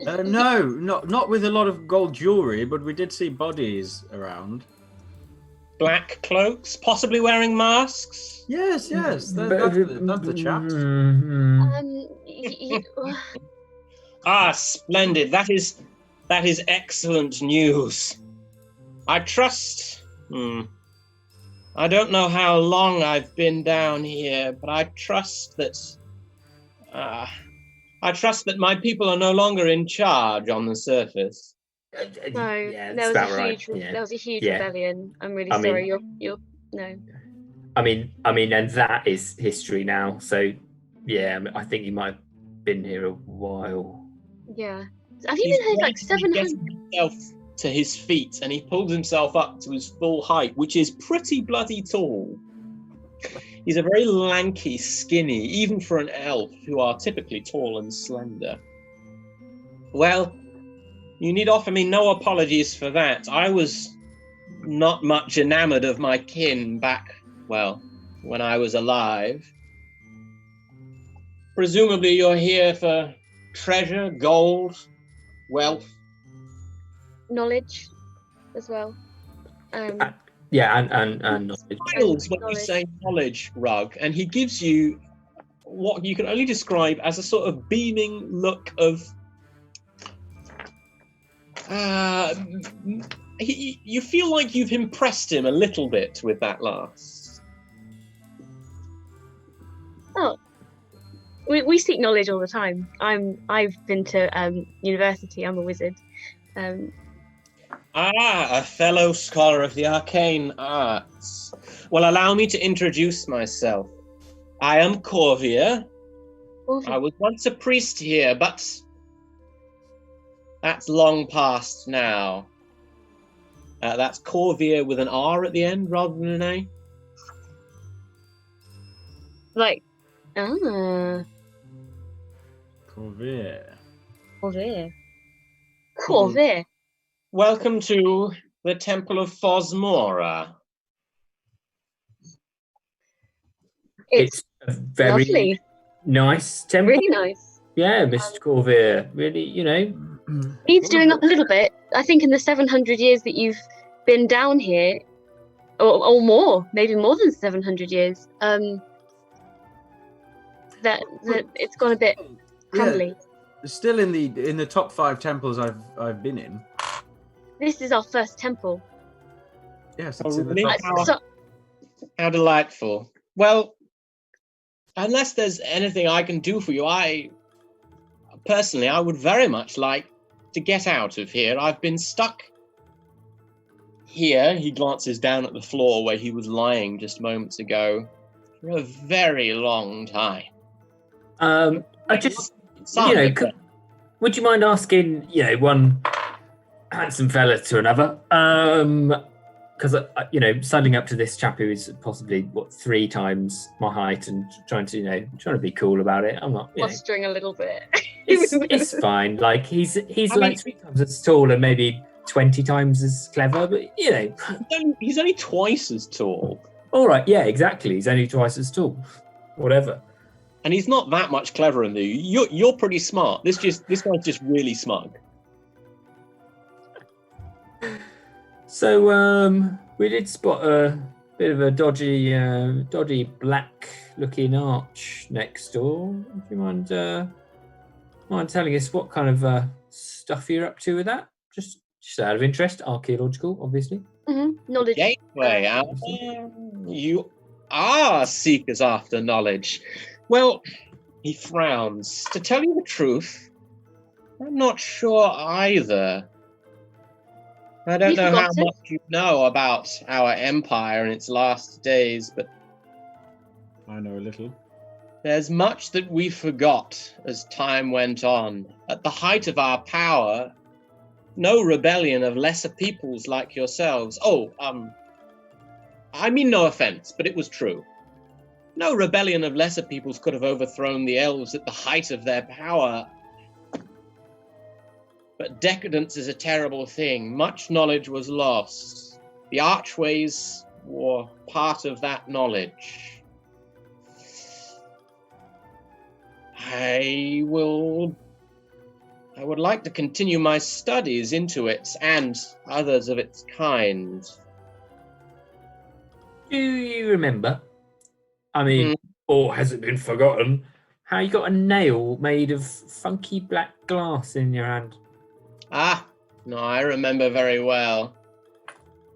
No, not with a lot of gold jewelry, but we did see bodies around. Black cloaks, possibly wearing masks? Yes, that's the chaps. Splendid. That is excellent news. I trust... I don't know how long I've been down here, but I trust that my people are no longer in charge on the surface. No, yeah, there was a huge Yeah. rebellion. I'm really sorry. You're no. I mean, and that is history now. So, yeah, I think you might have been here a while. Yeah. Have you been here like 700? Himself to his feet, and he pulls himself up to his full height, which is pretty bloody tall. He's a very lanky, skinny, even for an elf, who are typically tall and slender. Well, you need offer me no apologies for that. I was not much enamored of my kin back, well, when I was alive. Presumably you're here for treasure, gold, wealth. Knowledge as well. Yeah, and knowledge. Smiles when you say knowledge, Rug, and he gives you what you can only describe as a sort of beaming look of you feel like you've impressed him a little bit with that last. Oh, we seek knowledge all the time. I've been to university. I'm a wizard. A fellow scholar of the arcane arts. Well, allow me to introduce myself. I am Corvier. I was once a priest here, but that's long past now. That's Corvier with an R at the end rather than an A. Like, Corvier. Corvier. Welcome to the Temple of Fosmora. It's a very lovely. Nice temple. Really nice. Yeah, Mr. Corvier. Really, Needs doing up a little bit. I think in the 700 years that you've been down here, or more, maybe more than 700 years, that it's gone a bit crumbly. Yeah, still in the top 5 temples I've been in. This is our first temple. Yes, it's in the top. How delightful. Well, unless there's anything I can do for you, I would very much like to get out of here. I've been stuck here. He glances down at the floor where he was lying just moments ago for a very long time. I just, would you mind asking, one handsome fella to another? Because signing up to this chap who is possibly 3 times my height and trying to be cool about it. I'm not Blustering a little bit. It's fine. Like he's 3 times as tall and maybe 20 times as clever, but he's only twice as tall. All right, yeah, exactly. He's only twice as tall. Whatever. And he's not that much cleverer than you. You're pretty smart. This guy's just really smug. So we did spot a bit of a dodgy black-looking arch next door. Do you mind telling us what kind of stuff you're up to with that? Just out of interest, archaeological, obviously. Knowledge. Gateway. You are seekers after knowledge. Well, he frowns. To tell you the truth, I'm not sure either. I don't know how much you know about our empire in its last days, but I know a little. there's much that we forgot as time went on. At the height of our power, no rebellion of lesser peoples like yourselves. I mean no offense, but it was true. No rebellion of lesser peoples could have overthrown the elves at the height of their power. But decadence is a terrible thing. Much knowledge was lost. The archways were part of that knowledge. I would like to continue my studies into it and others of its kind. Do you remember? I mean, or has it been forgotten? How you got a nail made of funky black glass in your hand? Ah, no, I remember very well.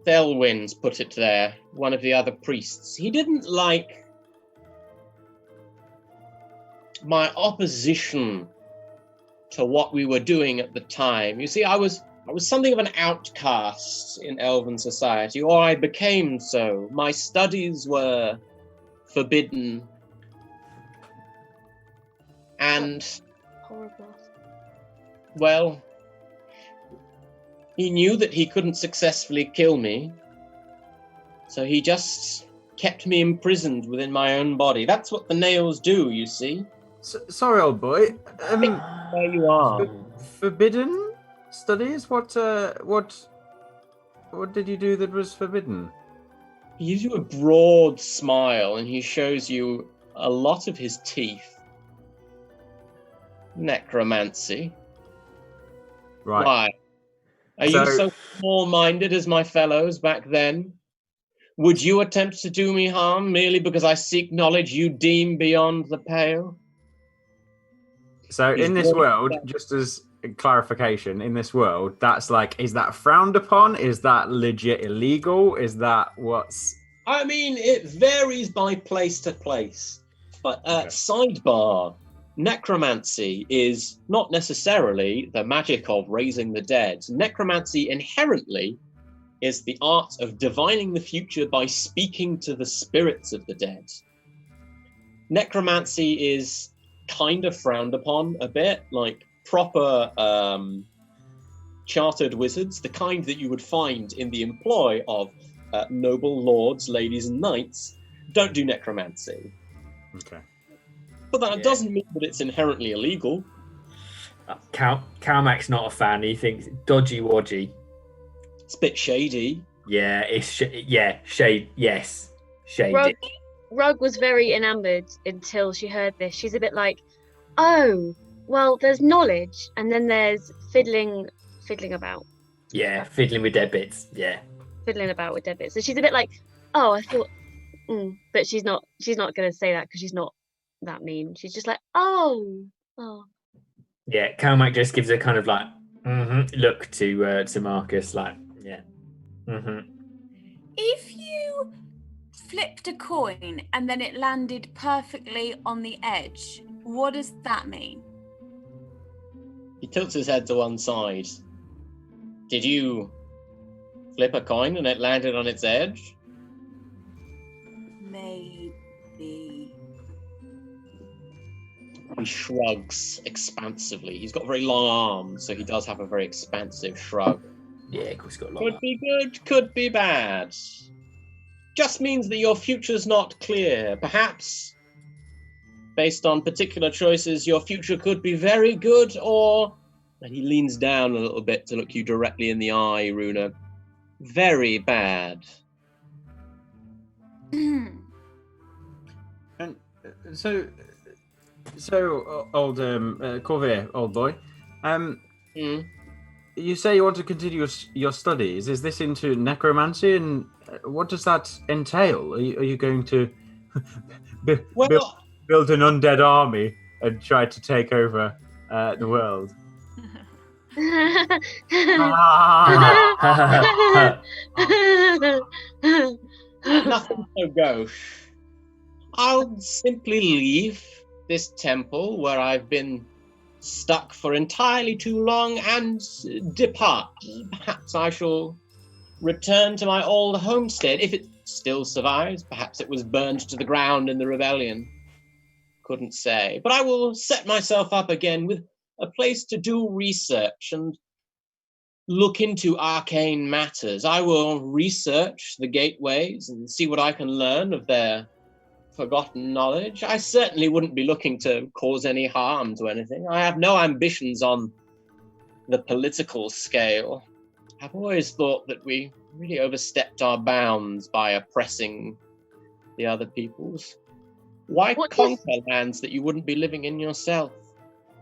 Thelwyn's put it there, one of the other priests. He didn't like my opposition to what we were doing at the time. You see, I was something of an outcast in elven society, or I became so. My studies were forbidden. And, Horrible. well, he knew that he couldn't successfully kill me, so he just kept me imprisoned within my own body. That's what the nails do, you see. Sorry, old boy. There you are. Forbidden studies? What did you do that was forbidden? He gives you a broad smile and he shows you a lot of his teeth. Necromancy. Right. Why? Are you so small-minded as my fellows back then? Would you attempt to do me harm merely because I seek knowledge you deem beyond the pale? So in this world, just as a clarification, in this world, that's like, is that frowned upon? Is that legit illegal? Is that what's... I mean, it varies by place to place. But sidebar, necromancy is not necessarily the magic of raising the dead. Necromancy inherently is the art of divining the future by speaking to the spirits of the dead. Necromancy is kind of frowned upon a bit, like proper chartered wizards, the kind that you would find in the employ of noble lords, ladies, and knights, don't do necromancy. Okay. But that doesn't mean that it's inherently illegal. Calmac's not a fan. He thinks dodgy wodgy. It's a bit shady. Yeah, it's shade. Yes, shady. Rug was very enamoured until she heard this. She's a bit like, oh, well, there's knowledge, and then there's fiddling about. Yeah, fiddling with dead bits. Yeah, fiddling about with dead bits. So she's a bit like, oh, I thought, but she's not going to say that because she's not that mean. She's just like, oh. Yeah, Calmac just gives a kind of like look to Marcus, like, yeah. If you flipped a coin and then it landed perfectly on the edge, what does that mean? He tilts his head to one side. Did you flip a coin and it landed on its edge? Maybe. He shrugs expansively. He's got very long arms, so he does have a very expansive shrug. Yeah, of course, he's got a lot. Could be good, could be bad. Just means that your future's not clear. Perhaps, based on particular choices, your future could be very good, or... And he leans down a little bit to look you directly in the eye, Rúna. Very bad. And so old Corvair, old boy. You say you want to continue your studies. Is this into necromancy, and what does that entail? Are you going to build an undead army and try to take over the world? Nothing so gauche. I'll simply leave this temple where I've been stuck for entirely too long and depart. Perhaps I shall return to my old homestead, if it still survives. Perhaps it was burned to the ground in the rebellion. Couldn't say. But I will set myself up again with a place to do research and look into arcane matters. I will research the gateways and see what I can learn of their forgotten knowledge. I certainly wouldn't be looking to cause any harm to anything. I have no ambitions on the political scale. I've always thought that we really overstepped our bounds by oppressing the other peoples. Why conquer lands that you wouldn't be living in yourself?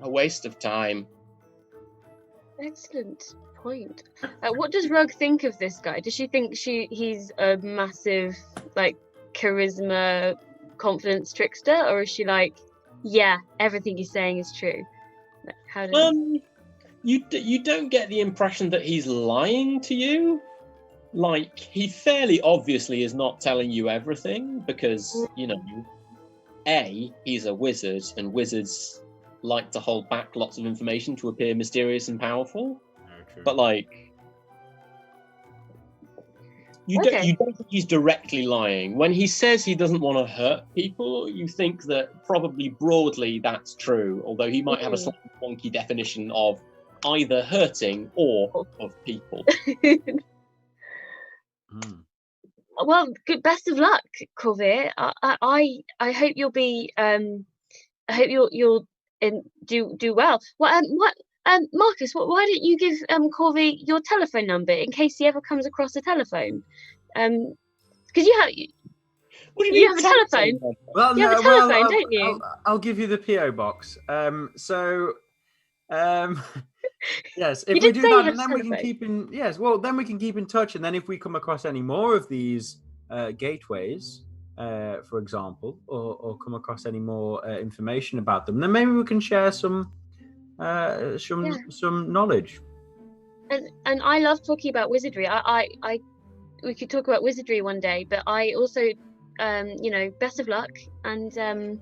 A waste of time. Excellent point. What does Rug think of this guy? Does she think he's a massive, like, charisma, confidence trickster, or is she like, yeah, everything he's saying is true? Like, how does you don't get the impression that he's lying to you. Like, he fairly obviously is not telling you everything because, you know, he's a wizard, and wizards like to hold back lots of information to appear mysterious and powerful. But, like, you don't think he's directly lying. When he says he doesn't want to hurt people, you think that probably broadly that's true, although he might have a slightly wonky definition of either hurting or of people. Well, best of luck, Corvair. I hope you'll be I hope you'll do well. Marcus, why don't you give Corvair your telephone number in case he ever comes across a telephone? Because you have a telephone. Well, you have a telephone, don't you? I'll give you the PO box. Yes, if we do that, and then we can keep in. Yes, well, then we can keep in touch, and then if we come across any more of these gateways, for example, or come across any more information about them, then maybe we can share some knowledge. And I love talking about wizardry. We could talk about wizardry one day, but I also, best of luck and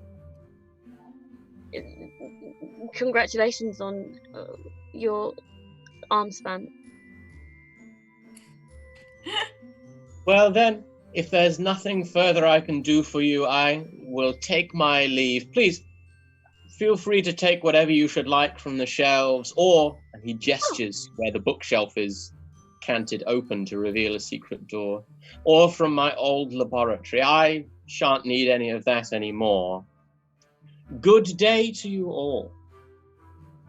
congratulations on your arm span. Well then, if there's nothing further I can do for you, I will take my leave. Please, feel free to take whatever you should like from the shelves, or, and he gestures where the bookshelf is canted open to reveal a secret door, or from my old laboratory. I shan't need any of that anymore. Good day to you all.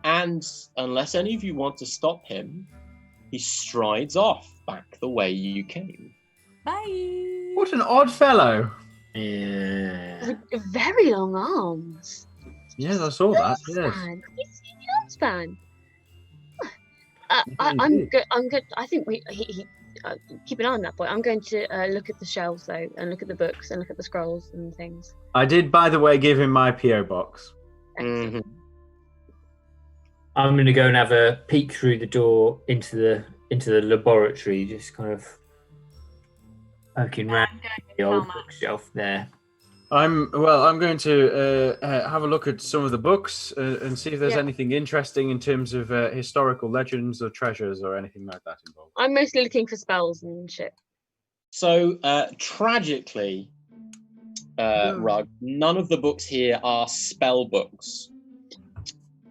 And unless any of you want to stop him, he strides off back the way you came. Bye. What an odd fellow. Yeah. With very long arms. Yes, I saw that. Yes. You see the arm span. I'm good. I think he keep an eye on that boy. I'm going to look at the shelves though, and look at the books, and look at the scrolls and things. I did, by the way, give him my PO box. Mm-hmm. I'm going to go and have a peek through the door into the laboratory, just kind of poking around the old bookshelf there. I'm going to have a look at some of the books and see if there's anything interesting in terms of historical legends or treasures or anything like that involved. I'm mostly looking for spells and shit. So, tragically, Rug, none of the books here are spell books.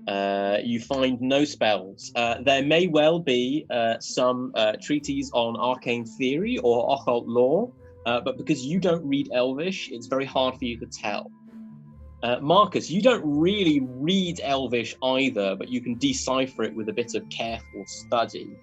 You find no spells. There may well be some treatises on arcane theory or occult lore, but because you don't read Elvish, it's very hard for you to tell. Marcus, you don't really read Elvish either, but you can decipher it with a bit of careful study.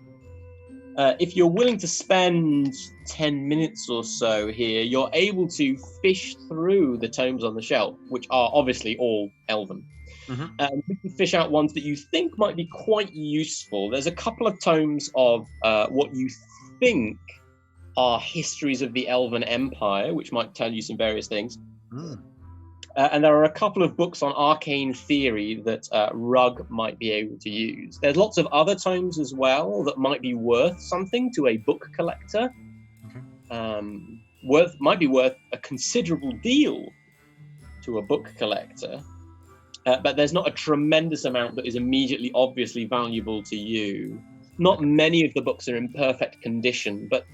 If you're willing to spend 10 minutes or so here, you're able to fish through the tomes on the shelf, which are obviously all Elven. Mm-hmm. You can fish out ones that you think might be quite useful. There's a couple of tomes of what you think are histories of the Elven Empire, which might tell you some various things. And there are a couple of books on arcane theory that Rug might be able to use. There's lots of other tomes as well that might be worth something to a book collector. Might be worth a considerable deal to a book collector. But there's not a tremendous amount that is immediately obviously valuable to you. Not many of the books are in perfect condition, but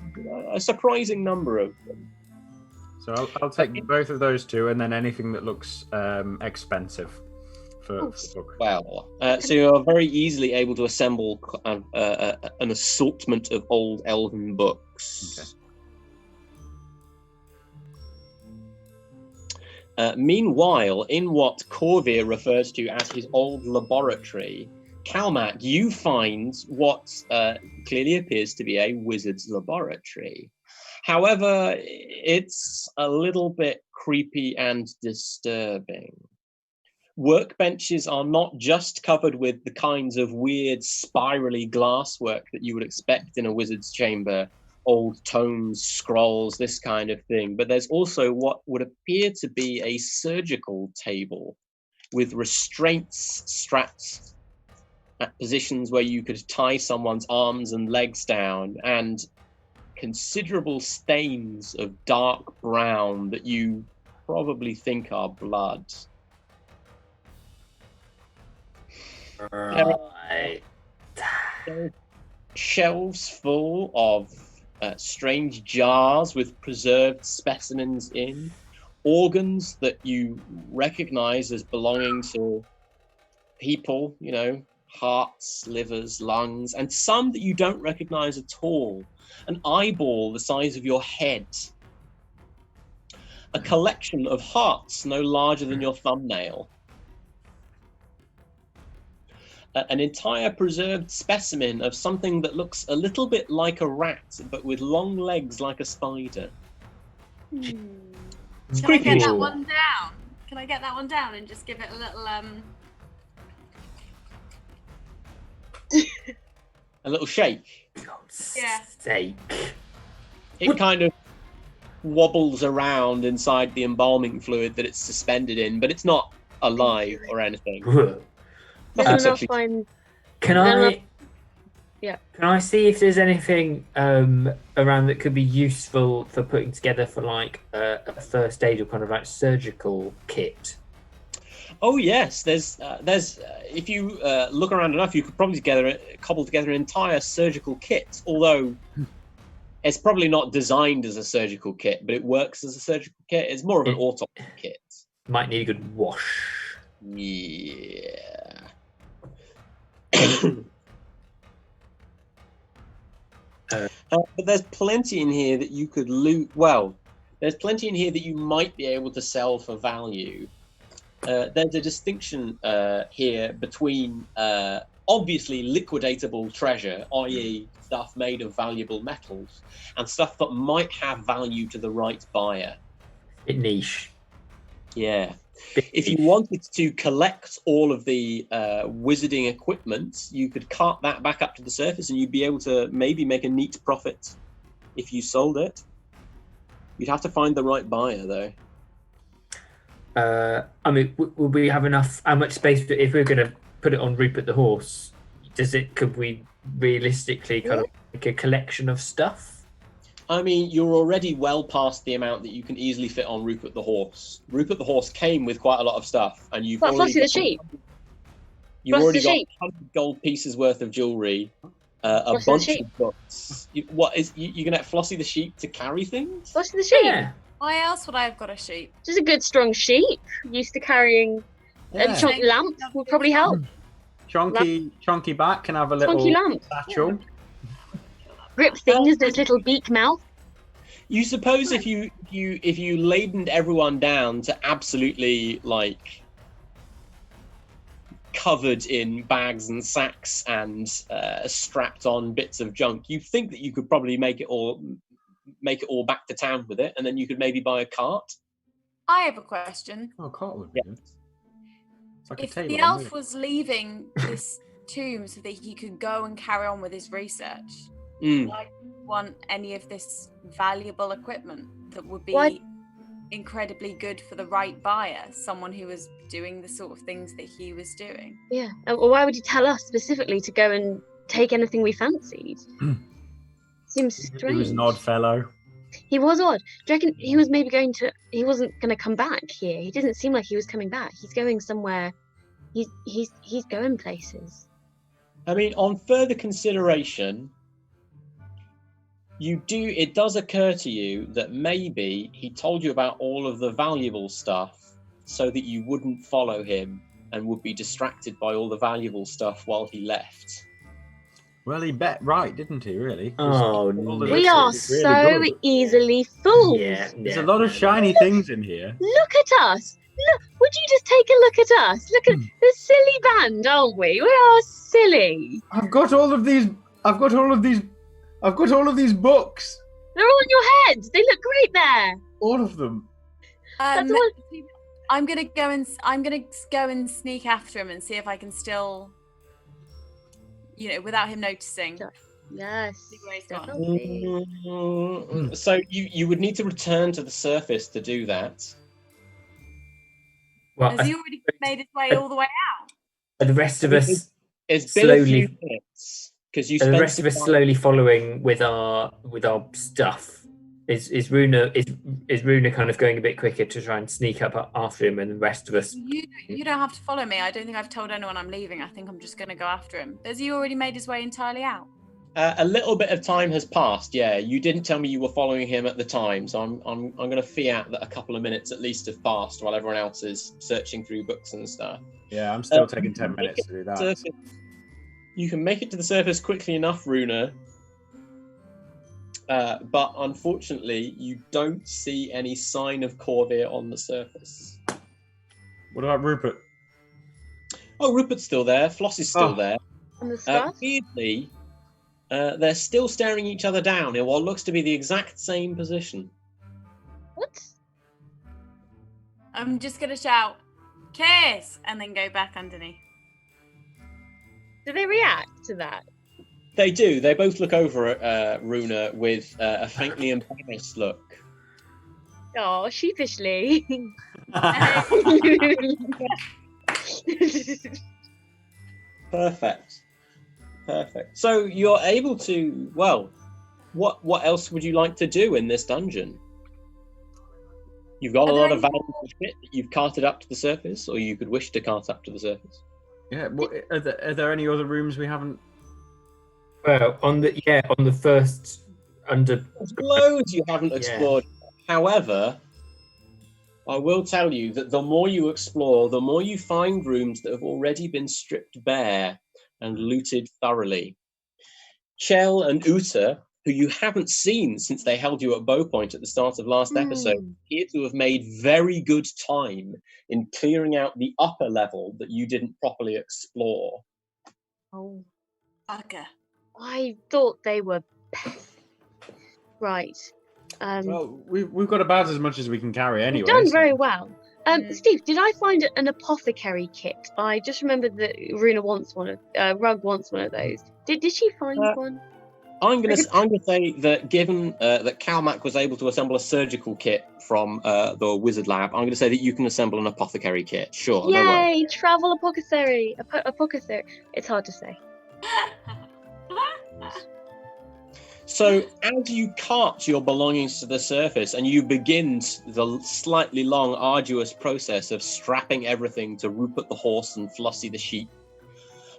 a surprising number of them. So I'll take both of those two, and then anything that looks expensive for the book. Well, so you're very easily able to assemble an assortment of old elven books. Okay. Meanwhile, in what Corvir refers to as his old laboratory, Calmac, you find what clearly appears to be a wizard's laboratory. However, it's a little bit creepy and disturbing. Workbenches are not just covered with the kinds of weird spirally glasswork that you would expect in a wizard's chamber, old tomes, scrolls, this kind of thing, but there's also what would appear to be a surgical table with restraints strapped at positions where you could tie someone's arms and legs down, and considerable stains of dark brown that you probably think are blood. Right. There are shelves full of strange jars with preserved specimens in, organs that you recognize as belonging to people, hearts, livers, lungs, and some that you don't recognize at all. An eyeball the size of your head. A collection of hearts no larger than your thumbnail. An entire preserved specimen of something that looks a little bit like a rat, but with long legs like a spider. It's Can I creepy. get that one down? Can I get that one down and just give it a little A little shake. Yeah. Sake. It kind of wobbles around inside the embalming fluid that it's suspended in, but it's not alive or anything. There's enough I'm... Can I? Can I see if there's anything around that could be useful for putting together for like a first aid or kind of like surgical kit? Oh yes, there's if you look around enough, you could probably cobble together an entire surgical kit. Although it's probably not designed as a surgical kit, but it works as a surgical kit. It's more of an autopsy kit. Might need a good wash. Yeah. But there's plenty in here that you could loot. Well, there's plenty in here that you might be able to sell for value. There's a distinction here between obviously liquidatable treasure, i.e. stuff made of valuable metals, and stuff that might have value to the right buyer. Bit niche. Yeah. If you wanted to collect all of the wizarding equipment, you could cart that back up to the surface and you'd be able to maybe make a neat profit if you sold it. You'd have to find the right buyer, though. I mean, will we have enough? How much space if we're going to put it on Rupert the horse? Could we realistically kind of make a collection of stuff? I mean, you're already well past the amount that you can easily fit on Rupert the horse. Rupert the horse came with quite a lot of stuff, and you've already Flossie the sheep. You've already got 100 gold pieces worth of jewelry, a bunch of books. You're going to have Flossie the sheep to carry things? Flossie the sheep. Yeah. Why else would I have got a sheep? Just a good strong sheep. Used to carrying a chonky lamp would probably help. Chonky back can have a little Chonky lamp. satchel. Grip things, those little beak mouth. You suppose if you ladened everyone down to absolutely like covered in bags and sacks and strapped on bits of junk, you think that you could probably make it all back to town with it, and then you could maybe buy a cart. I have a question. Oh, a cart would be good. It's like If a table, the elf was leaving this tomb so that he could go and carry on with his research, would I want any of this valuable equipment that would be incredibly good for the right buyer, someone who was doing the sort of things that he was doing. Yeah. Well, why would he tell us specifically to go and take anything we fancied? Seems strange. He was an odd fellow. He was odd. Do you reckon he was maybe he wasn't going to come back here? He didn't seem like he was coming back. He's going somewhere. He's going places. I mean, on further consideration, it does occur to you that maybe he told you about all of the valuable stuff so that you wouldn't follow him and would be distracted by all the valuable stuff while he left. Well, he bet right, didn't he, really? Oh, We are so easily fooled. Yeah, There's a lot of shiny things in here. Look at us. Look, would you just take a look at us? Look at the silly band, aren't we? We are silly. I've got all of these books. They're all on your head. They look great there. All of them. That's all. I'm gonna go and sneak after him and see if I can still, without him noticing. Yes. See where he's gone. Definitely. So you would need to return to the surface to do that. Well, Has he already made his way all the way out? the rest of us It's been a few slowly, minutes because you and the spent rest of us some time- slowly following with our stuff. Is Rúna kind of going a bit quicker to try and sneak up after him, and the rest of us? You don't have to follow me. I don't think I've told anyone I'm leaving. I think I'm just going to go after him. Has he already made his way entirely out? A little bit of time has passed. Yeah, you didn't tell me you were following him at the time, so I'm going to fiat that a couple of minutes at least have passed while everyone else is searching through books and stuff. Yeah, I'm still taking 10 minutes to do that. Surface. You can make it to the surface quickly enough, Rúna, but unfortunately, you don't see any sign of Corvair on the surface. What about Rupert? Oh, Rupert's still there. Floss is still there. And the stuff? Weirdly, they're still staring each other down in what looks to be the exact same position. What? I'm just going to shout, "Kiss!" and then go back underneath. Do they react to that? They do. They both look over at Rúna with a faintly embarrassed look. Oh, sheepishly. Perfect. So you're able to, well, what else would you like to do in this dungeon? You've got a lot of valuable shit that you've carted up to the surface, or you could wish to cart up to the surface. Yeah, are there any other rooms we haven't? Well, on the first under. There's loads you haven't explored. However, I will tell you that the more you explore, the more you find rooms that have already been stripped bare and looted thoroughly. Chell and Uta, who you haven't seen since they held you at bow point at the start of last episode, appear to have made very good time in clearing out the upper level that you didn't properly explore. Oh, Bugger. I thought they were right. Well, we've got about as much as we can carry anyway. You've done so- very well. Steve, did I find an apothecary kit? I just remembered that Rúna wants one. Rug wants one of those. Did she find one? I'm gonna say that given that Calmac was able to assemble a surgical kit from the wizard lab, I'm gonna say that you can assemble an apothecary kit. Sure. No worries. Yay! Travel apothecary. Apothecary. It's hard to say. So as you cart your belongings to the surface and you begin the slightly long, arduous process of strapping everything to Rupert the horse and Flossie the sheep,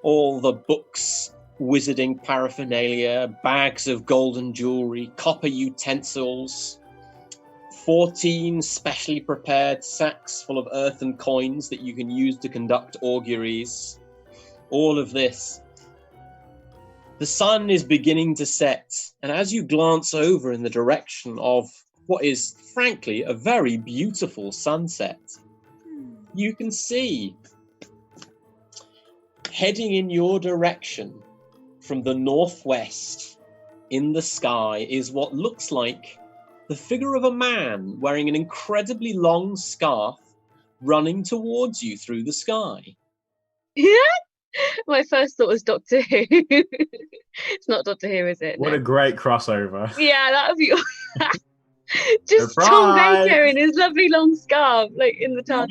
all the books, wizarding paraphernalia, bags of golden jewelry, copper utensils, 14 specially prepared sacks full of earthen coins that you can use to conduct auguries, all of this. The sun is beginning to set, and as you glance over in the direction of what is, frankly, a very beautiful sunset, you can see, heading in your direction from the northwest in the sky, is what looks like the figure of a man wearing an incredibly long scarf running towards you through the sky. My first thought was Doctor Who. It's not Doctor Who, is it? What No. a great crossover. Yeah, that would be. Just Tom Surprise! Baker in his lovely long scarf, like in the town.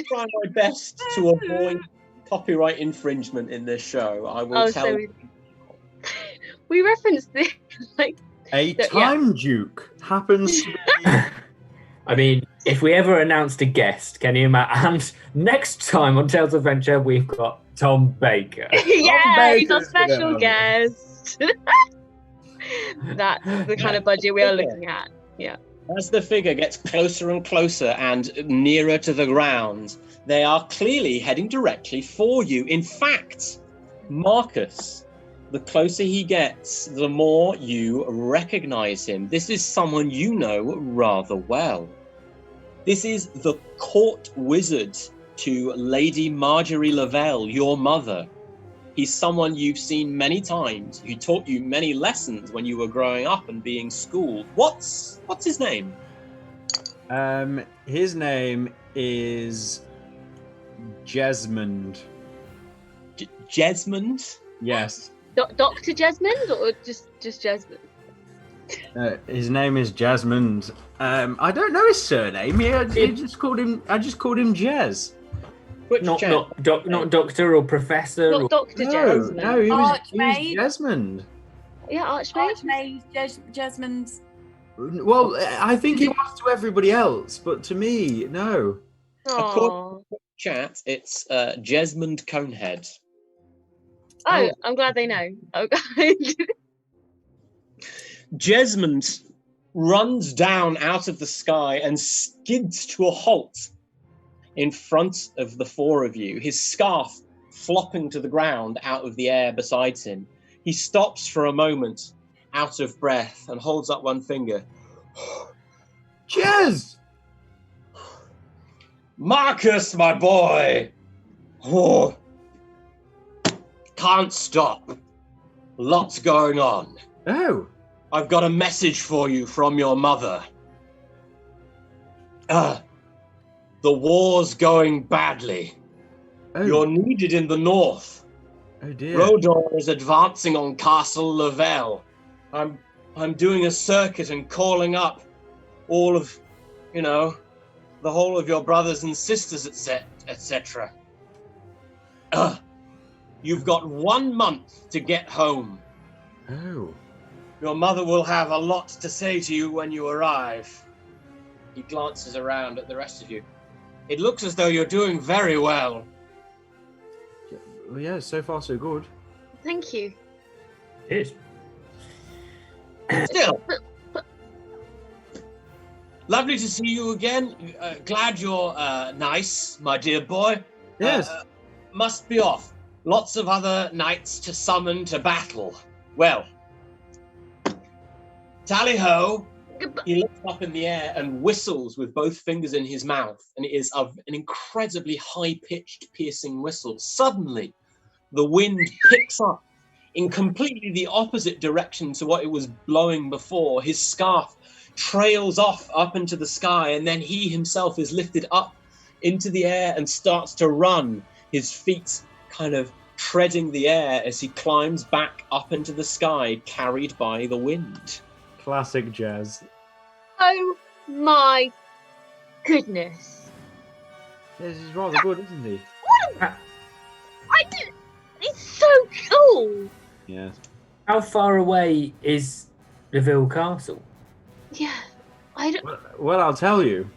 Try my best to avoid copyright infringement in this show. I will Oh, tell so we referenced this, like A yeah. time duke happens to be. I mean, if we ever announced a guest, can you imagine? And next time on Tales of Adventure, we've got Tom Baker. Yeah, he's our Baker's gonna special have it. guest. That's the kind of budget we are looking at. as the figure gets closer and closer and nearer to the ground, they are clearly heading directly for you. In fact, Marcus, the closer he gets, the more you recognize him. This is someone you know rather well. This is the court wizard to Lady Marjorie Lavelle, your mother. He's someone you've seen many times, who taught you many lessons when you were growing up and being schooled. What's his name? His name is Jesmond. Jesmond? Yes. Dr. Jesmond or just Jesmond? His name is Jesmond. I don't know his surname. I just called him Jez. Which Not Jes- not doctor or professor. Not Or... Dr. Jesmond. No, he was Archmaid. Jesmond. Yeah, Archmaid. Archmaid Jesmond's. Well, I think he was to everybody else, but to me, no. Oh, chat, it's Jesmond Conehead. I'm glad they know. Oh, Jesmond runs down out of the sky and skids to a halt in front of the four of you, his scarf flopping to the ground out of the air beside him. He stops for a moment, out of breath, and holds up one finger. Jez! Marcus, my boy! Oh, can't stop. Lots going on. Oh. I've got a message for you from your mother. The war's going badly. Oh. You're needed in the north. Oh dear. Rodor is advancing on Castle Lavelle. I'm doing a circuit and calling up all of, the whole of your brothers and sisters, etc. You've got 1 month to get home. Oh. Your mother will have a lot to say to you when you arrive. He glances around at the rest of you. It looks as though you're doing very well. Well, yeah, so far so good. thank you. It is. Still, lovely to see you again. Glad you're nice, my dear boy. Yes. Must be off. Lots of other knights to summon to battle. Well, tally-ho. He looks up in the air and whistles with both fingers in his mouth, and it is an incredibly high-pitched, piercing whistle. Suddenly, the wind picks up in completely the opposite direction to what it was blowing before. His scarf trails off up into the sky, and then he himself is lifted up into the air and starts to run, his feet kind of treading the air as he climbs back up into the sky, carried by the wind. Classic Jez. Oh my goodness! This is rather good, isn't he? It's so cool. Yes. How far away is Lavelle Castle? Yeah, I don't. Well, I'll tell you.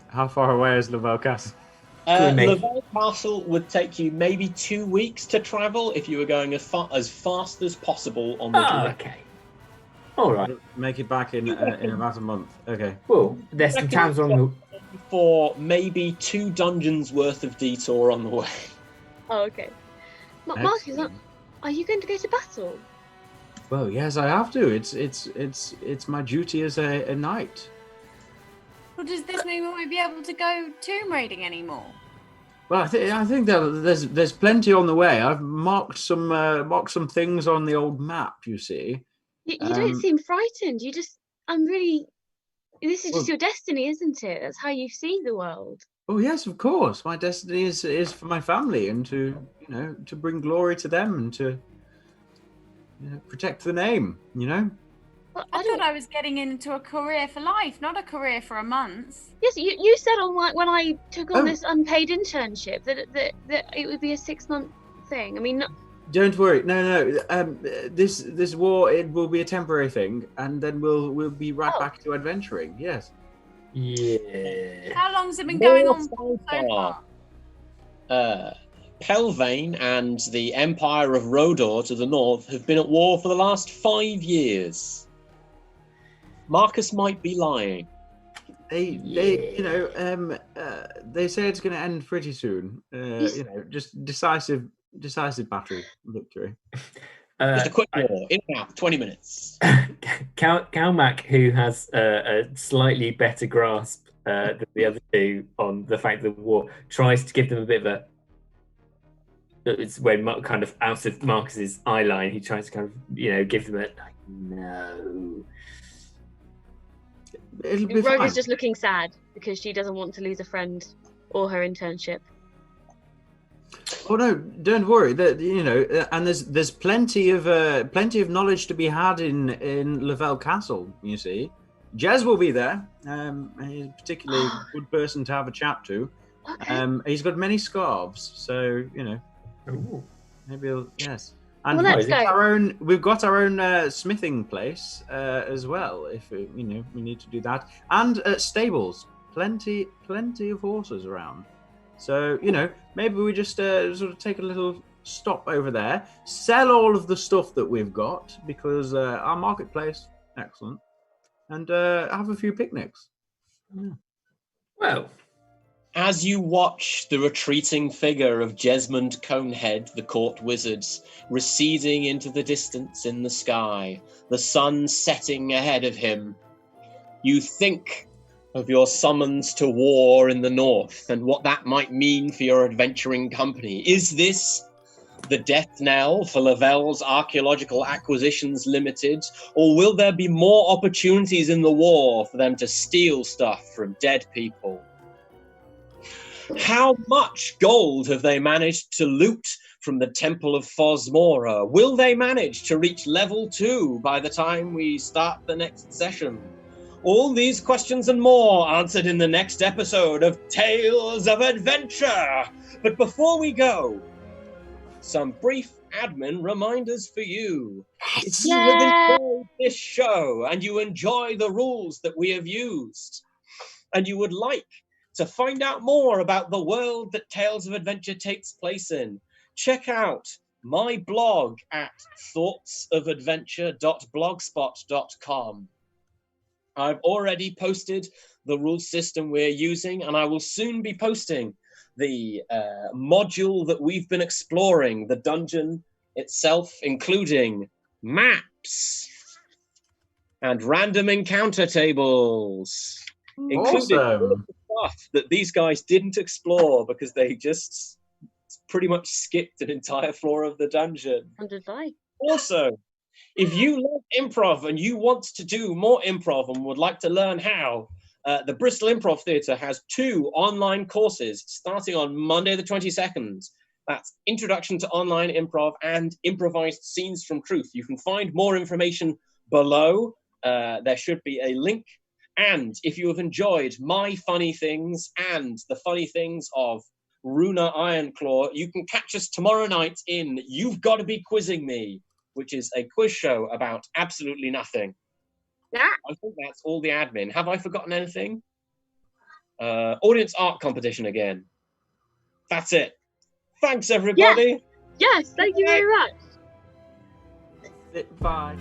How far away is Lavelle Castle? Lavelle Castle would take you maybe 2 weeks to travel if you were going as fast as possible on the direct. Okay. All right. Make it back in about a month. Okay. Well, there's some towns on the... For maybe 2 dungeons worth of detour on the way. Oh, okay. Marcus, are you going to go to battle? Well, yes, I have to. It's my duty as a knight. Well, does this mean we won't be able to go tomb raiding anymore? Well, I think that there's plenty on the way. I've marked some things on the old map. You see. You don't seem frightened. This is just your destiny, isn't it? That's how you see the world. Oh yes, of course. My destiny is for my family and to bring glory to them and to protect the name. I thought I was getting into a career for life, not a career for a month. Yes, you said when I took on Oh. this unpaid internship that it would be a 6-month thing. I mean, Don't worry. No. This war, it will be a temporary thing, and then we'll be right Oh. back to adventuring. Yes. Yeah. How long's it been going More on so so far? Pelvain and the Empire of Rodor to the north have been at war for the last 5 years. Marcus might be lying. They they say it's going to end pretty soon. Just decisive battle victory. Just a quick war, in and out, 20 minutes. Calmac, who has a slightly better grasp than the other two on the fact of the war, tries to give them a bit of a. It's when kind of out of Marcus's eye line, he tries to kind of give them a no. It'll be Rogue fine. is just looking sad because she doesn't want to lose a friend or her internship. Oh no, don't worry. And there's plenty of knowledge to be had in Lavelle Castle. You see, Jez will be there. He's a particularly good person to have a chat to. Okay. He's got many scarves, so Ooh. maybe yes. And Well, let's go. we've got our own smithing place as well. If we need to do that, and stables, plenty of horses around. So maybe we just sort of take a little stop over there, sell all of the stuff that we've got because our marketplace excellent, and have a few picnics. Yeah. Well, As you watch the retreating figure of Jesmond Conehead, the court wizard, receding into the distance in the sky, the sun setting ahead of him, you think of your summons to war in the north and what that might mean for your adventuring company. Is this the death knell for Lavelle's Archaeological Acquisitions Limited, or will there be more opportunities in the war for them to steal stuff from dead people? How much gold have they managed to loot from the Temple of Fosmora? Will they manage to reach level 2 by the time we start the next session? All these questions and more answered in the next episode of Tales of Adventure. But before we go, some brief admin reminders for you. If you have enjoyed this show and you enjoy the rules that we have used, and you would like to find out more about the world that Tales of Adventure takes place in, check out my blog at thoughtsofadventure.blogspot.com. I've already posted the rule system we're using, and I will soon be posting the module that we've been exploring, the dungeon itself, including maps and random encounter tables, including all of the stuff that these guys didn't explore because they just pretty much skipped an entire floor of the dungeon. Also, if you love improv and you want to do more improv and would like to learn how, the Bristol Improv Theatre has 2 online courses starting on Monday the 22nd. That's Introduction to Online Improv and Improvised Scenes from Truth. You can find more information below. There should be a link. And if you have enjoyed my funny things and the funny things of Rúna Ironclaw, you can catch us tomorrow night in You've Got to Be Quizzing Me, which is a quiz show about absolutely nothing. Yeah. I think that's all the admin. Have I forgotten anything? Audience art competition again. That's it. Thanks, everybody. Yes, thank you very much. Bye.